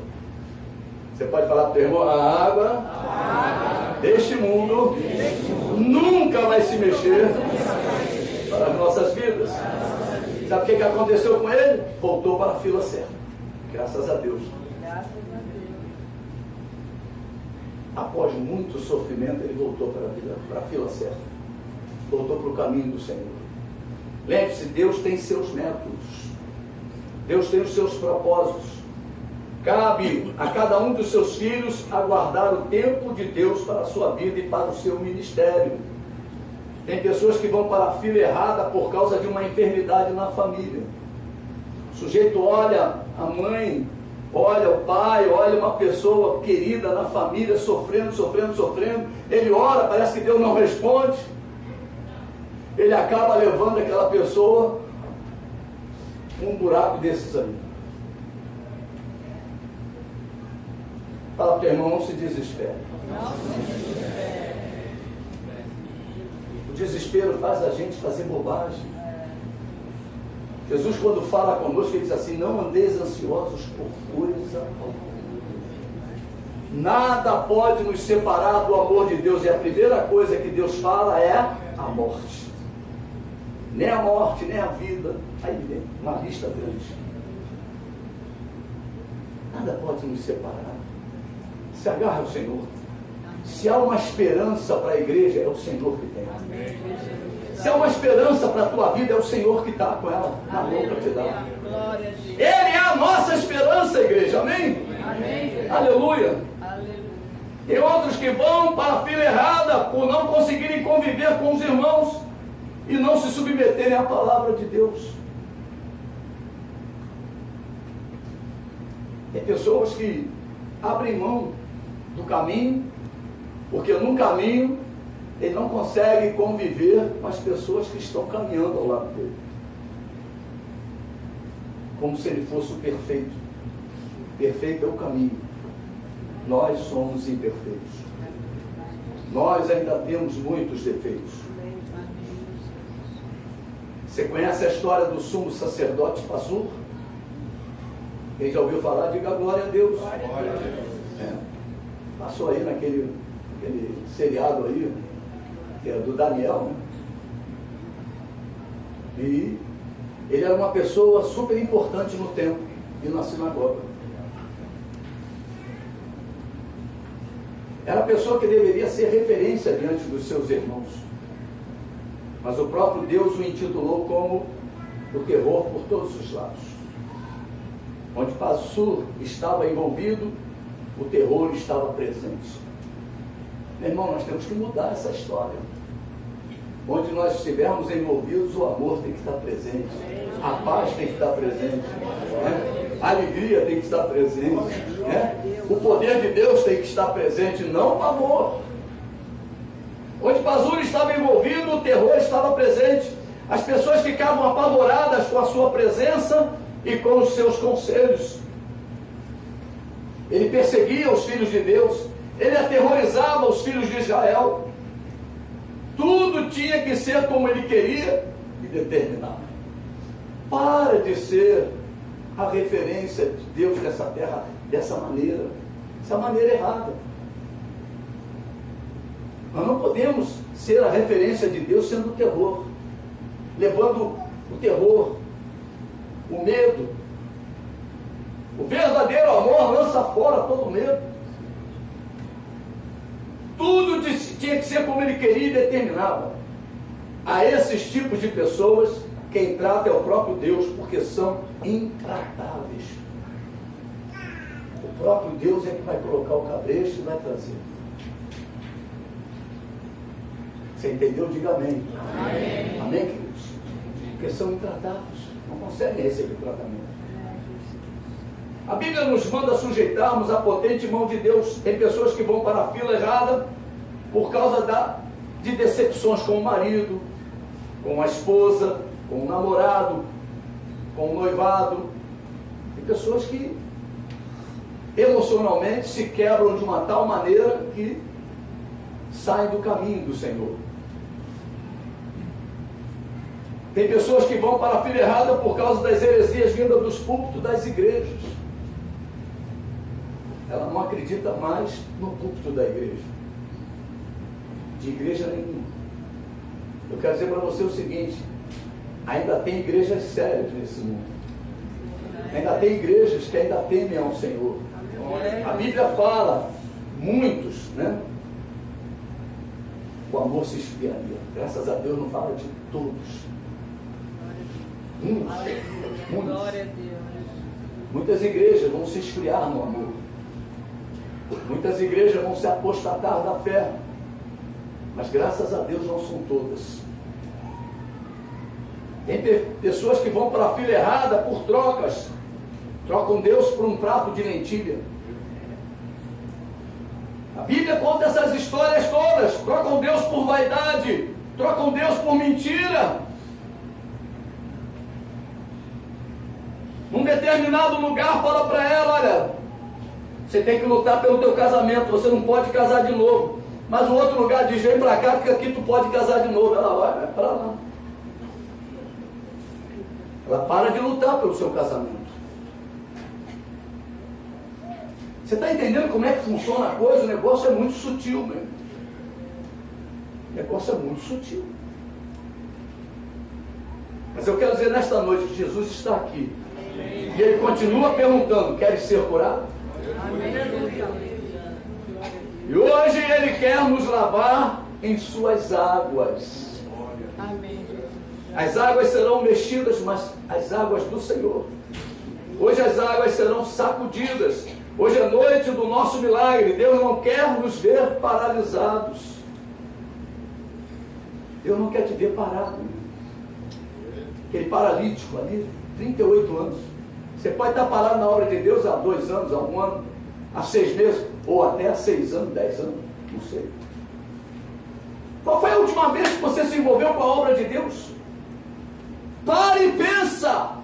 Você pode falar para o teu irmão: a água deste mundo nunca vai se mexer para as nossas vidas. Sabe o que aconteceu com ele? Voltou para a fila certa. Graças a Deus. Após muito sofrimento, ele voltou para a fila certa. Voltou para o caminho do Senhor. Lembre-se, Deus tem seus métodos. Deus tem os seus propósitos. Cabe a cada um dos seus filhos aguardar o tempo de Deus para a sua vida e para o seu ministério. Tem pessoas que vão para a fila errada por causa de uma enfermidade na família. O sujeito olha a mãe, olha o pai, olha uma pessoa querida na família sofrendo. Ele ora, parece que Deus não responde. Ele acaba levando aquela pessoa um buraco desses ali. Fala para o teu irmão: não se desespere. O desespero faz a gente fazer bobagem. Jesus, quando fala conosco, ele diz assim: não andeis ansiosos por coisa alguma. Nada pode nos separar do amor de Deus. E a primeira coisa que Deus fala é a morte. Nem a morte, nem a vida. Aí vem uma lista grande. Nada pode nos separar. Se agarra ao Senhor. Se há uma esperança para a igreja, é o Senhor que tem. Amém. Se há uma esperança para a tua vida, é o Senhor que está com ela na mão para te dar. Ele é a nossa esperança, igreja. Amém? Amém. Aleluia. Tem outros que vão para a fila errada por não conseguirem conviver com os irmãos e não se submeterem à palavra de Deus. Tem pessoas que abrem mão do caminho, porque no caminho ele não consegue conviver com as pessoas que estão caminhando ao lado dele, como se ele fosse o perfeito. Perfeito é o caminho. Nós somos imperfeitos. Nós ainda temos muitos defeitos. Você conhece a história do sumo sacerdote Pazur? Quem já ouviu falar, diga glória a Deus. Glória a Deus. Passou aí naquele seriado aí, que é do Daniel, né? E ele era uma pessoa super importante no templo e na sinagoga. Era a pessoa que deveria ser referência diante dos seus irmãos. Mas o próprio Deus o intitulou como o terror por todos os lados. Onde Pazur estava envolvido, o terror estava presente. Meu irmão, nós temos que mudar essa história. Onde nós estivermos envolvidos, o amor tem que estar presente, a paz tem que estar presente, né? A alegria tem que estar presente, né? O poder de Deus tem que estar presente, não o amor. Onde Pazur estava envolvido, o terror estava presente. As pessoas ficavam apavoradas com a sua presença e com os seus conselhos. Ele perseguia os filhos de Deus, ele aterrorizava os filhos de Israel. Tudo tinha que ser como ele queria e determinava. Para de ser a referência de Deus nessa terra dessa maneira. Essa maneira errada. Nós não podemos ser a referência de Deus sendo o terror, levando o terror, o medo. O verdadeiro amor lança fora todo medo. Tudo tinha que ser como ele queria e determinava. A esses tipos de pessoas, quem trata é o próprio Deus, porque são intratáveis. O próprio Deus é que vai colocar o cabresto e vai trazer. Você entendeu? Diga amém. Amém, amém, queridos? Porque são intratáveis, não conseguem receber tratamento. A Bíblia nos manda sujeitarmos a potente mão de Deus. Tem pessoas que vão para a fila errada por causa de decepções com o marido, com a esposa, com o namorado, com o noivado. Tem pessoas que emocionalmente se quebram de uma tal maneira que saem do caminho do Senhor. Tem pessoas que vão para a fila errada por causa das heresias vindas dos púlpitos das igrejas. Ela não acredita mais no púlpito da igreja, de igreja nenhuma. Eu quero dizer para você o seguinte: ainda tem igrejas sérias nesse mundo, ainda tem igrejas que ainda temem ao Senhor. A Bíblia fala, muitos, né? O amor se esfriaria. Graças a Deus não fala de todos. Muitos. Muitas igrejas vão se esfriar no amor. Muitas igrejas vão se apostatar da fé, mas graças a Deus não são todas. Tem pessoas que vão para a fila errada por trocas, trocam Deus por um prato de lentilha. A Bíblia conta essas histórias todas. Trocam Deus por vaidade, trocam Deus por mentira. Num determinado lugar fala para ela: olha, você tem que lutar pelo teu casamento, você não pode casar de novo. Mas o outro lugar diz: vem para cá, porque aqui tu pode casar de novo. Ela vai para lá. Ela para de lutar pelo seu casamento. Você está entendendo como é que funciona a coisa? O negócio é muito sutil, mesmo. O negócio é muito sutil. Mas eu quero dizer nesta noite que Jesus está aqui. E Ele continua perguntando: queres ser curado? E hoje Ele quer nos lavar em suas águas. As águas serão mexidas, mas as águas do Senhor. Hoje as águas serão sacudidas. Hoje é noite do nosso milagre. Deus não quer nos ver paralisados. Deus não quer te ver parado. Aquele paralítico ali, 38 anos. Você pode estar parado na obra de Deus há 2 anos, há 1 ano, há 6 meses, ou até há 6 anos, 10 anos, não sei. Qual foi a última vez que você se envolveu com a obra de Deus? Pare e pensa.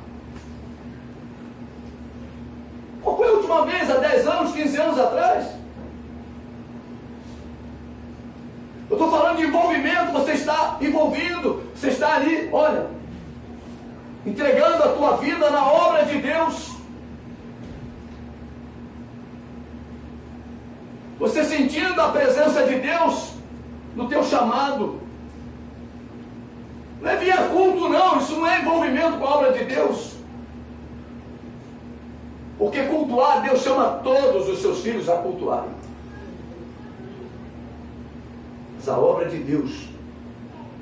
Qual foi a última vez, há 10 anos, 15 anos atrás? Eu estou falando de envolvimento. Você está envolvido, você está ali, olha, entregando a tua vida na obra de Deus. Você sentindo a presença de Deus no teu chamado. Não é via culto, não. Isso não é envolvimento com a obra de Deus. Porque cultuar, Deus chama todos os seus filhos a cultuarem. Mas a obra de Deus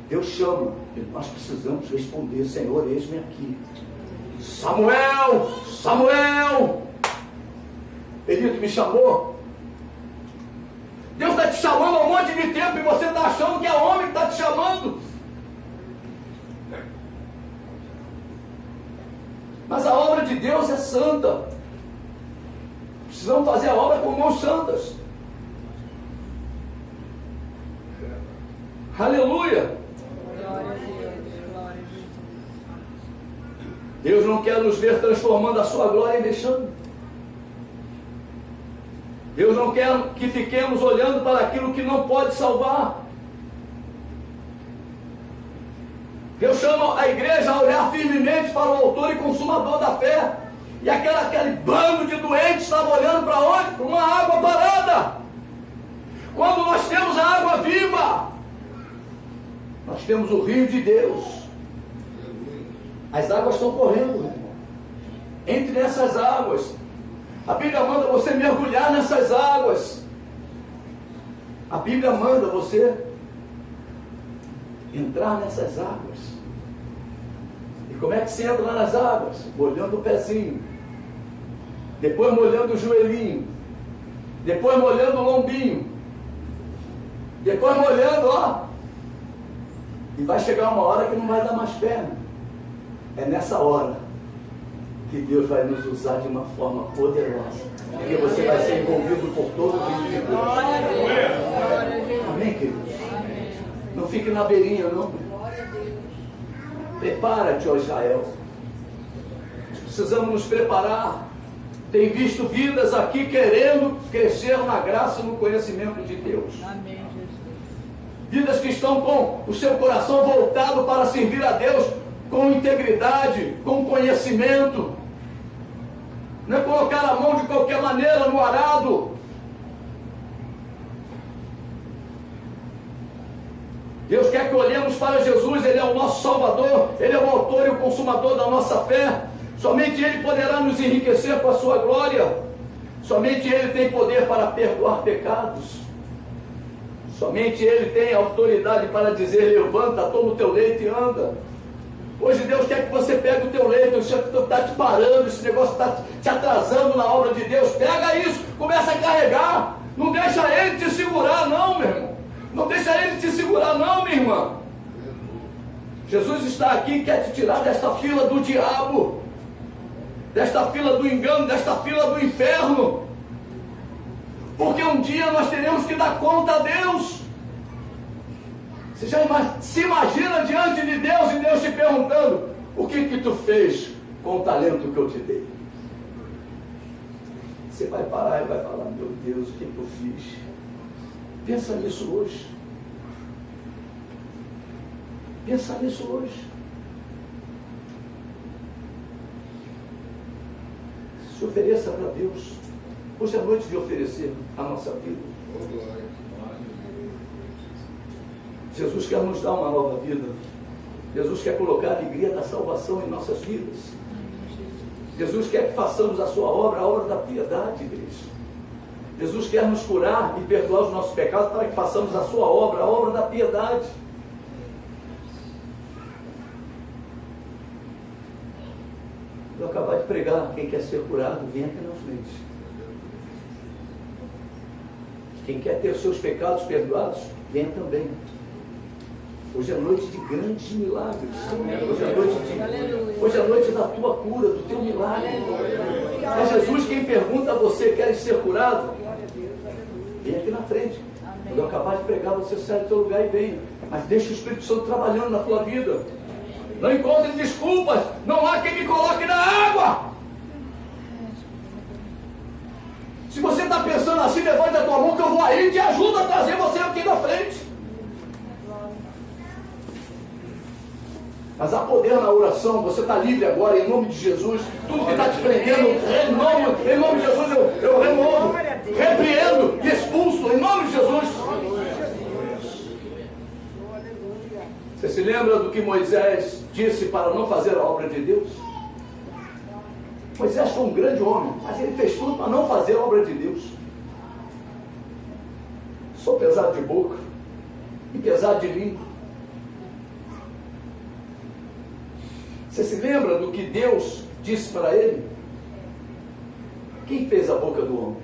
Deus chama e nós precisamos responder: Senhor, eis-me aqui. Samuel, Samuel. Eli, tu me chamou? Deus está te chamando há um monte de tempo e você está achando que é homem que está te chamando. Mas a obra de Deus é santa. Precisamos fazer a obra com mãos santas. Aleluia. Glória a Deus, glória a Deus. Deus não quer nos ver transformando a sua glória em vexame. Deus não quer que fiquemos olhando para aquilo que não pode salvar. Deus chama a igreja a olhar firmemente para o autor e consumador da fé. E aquele bando de doentes estava olhando para onde? Para uma água parada. Quando nós temos a água viva, nós temos o rio de Deus. As águas estão correndo, meu irmão. Entre nessas águas. A Bíblia manda você mergulhar nessas águas. A Bíblia manda você entrar nessas águas. E como é que você entra nas águas? Molhando o pezinho. Depois molhando o joelhinho. Depois molhando o lombinho. Depois molhando, ó. E vai chegar uma hora que não vai dar mais perna. É nessa hora que Deus vai nos usar de uma forma poderosa. Porque você vai ser envolvido por todo o rio de Deus. Glória a Deus, glória a Deus. Amém, queridos? Amém. Não fique na beirinha, não. Glória a Deus. Prepara-te, ó Israel. Nós precisamos nos preparar. Tem visto vidas aqui querendo crescer na graça e no conhecimento de Deus. Amém, Jesus. Vidas que estão com o seu coração voltado para servir a Deus com integridade, com conhecimento. Não é colocar a mão de qualquer maneira no arado. Deus quer que olhemos para Jesus. Ele é o nosso Salvador, Ele é o autor e o consumador da nossa fé. Somente Ele poderá nos enriquecer com a sua glória. Somente Ele tem poder para perdoar pecados. Somente Ele tem autoridade para dizer: levanta, toma o teu leito e anda. Hoje Deus quer que você pegue o teu leito. Isso está te parando, esse negócio está te atrasando na obra de Deus. Pega isso, começa a carregar. Não deixa Ele te segurar não, meu irmão. Não deixa Ele te segurar não, minha irmã. Jesus está aqui e quer te tirar desta fila do diabo, desta fila do engano, desta fila do inferno. Porque um dia nós teremos que dar conta a Deus. Você já se imagina diante de Deus e Deus te perguntando: o que tu fez com o talento que eu te dei? Você vai parar e vai falar: meu Deus, o que eu fiz? Pensa nisso hoje. Pensa nisso hoje. Se ofereça para Deus. Hoje é noite de oferecer a nossa vida. Jesus quer nos dar uma nova vida. Jesus quer colocar a alegria da salvação em nossas vidas. Jesus quer que façamos a sua obra, a obra da piedade, igreja. Jesus quer nos curar e perdoar os nossos pecados para que façamos a sua obra, a obra da piedade. Eu acabei de pregar: quem quer ser curado, vem aqui na frente. Quem quer ter os seus pecados perdoados, venha também. Hoje é noite de grandes milagres. Hoje é noite da tua cura, do teu milagre. É Jesus quem pergunta a você: queres ser curado? Vem aqui na frente. Quando eu acabar de pregar, você sai do teu lugar e venha. Mas deixa o Espírito Santo trabalhando na tua vida. Não encontre desculpas. Não há quem me coloque na água. Se você está pensando assim, levante a tua mão que eu vou aí e te ajudo a trazer você aqui na frente. Mas há poder na oração. Você está livre agora, em nome de Jesus. Tudo que está te prendendo, em nome de Jesus, eu removo, repreendo e expulso, em nome de Jesus. Você se lembra do que Moisés disse para não fazer a obra de Deus? Moisés foi um grande homem, mas ele fez tudo para não fazer a obra de Deus. Sou pesado de boca e pesado de língua. Você se lembra do que Deus disse para ele? Quem fez a boca do homem?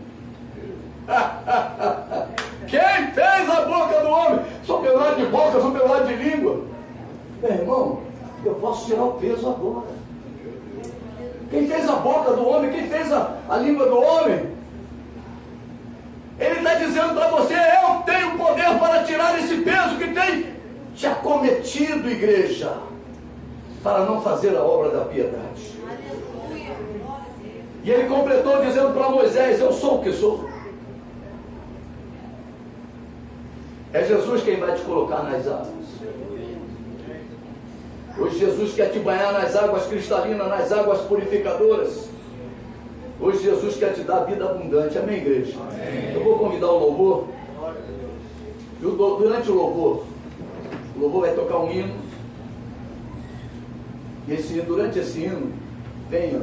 Quem fez a boca do homem? Só pelo lado de boca, só pelo lado de língua. Meu irmão, eu posso tirar o peso agora. Quem fez a boca do homem? Quem fez a língua do homem? Ele está dizendo para você: eu tenho poder para tirar esse peso que tem te acometido, igreja, para não fazer a obra da piedade. E ele completou dizendo para Moisés: eu sou o que sou. É Jesus quem vai te colocar nas águas. Hoje Jesus quer te banhar nas águas cristalinas, nas águas purificadoras. Hoje Jesus quer te dar vida abundante. Amém, igreja? Amém. Eu vou convidar o louvor. Durante o louvor vai tocar um hino. E durante esse hino, venha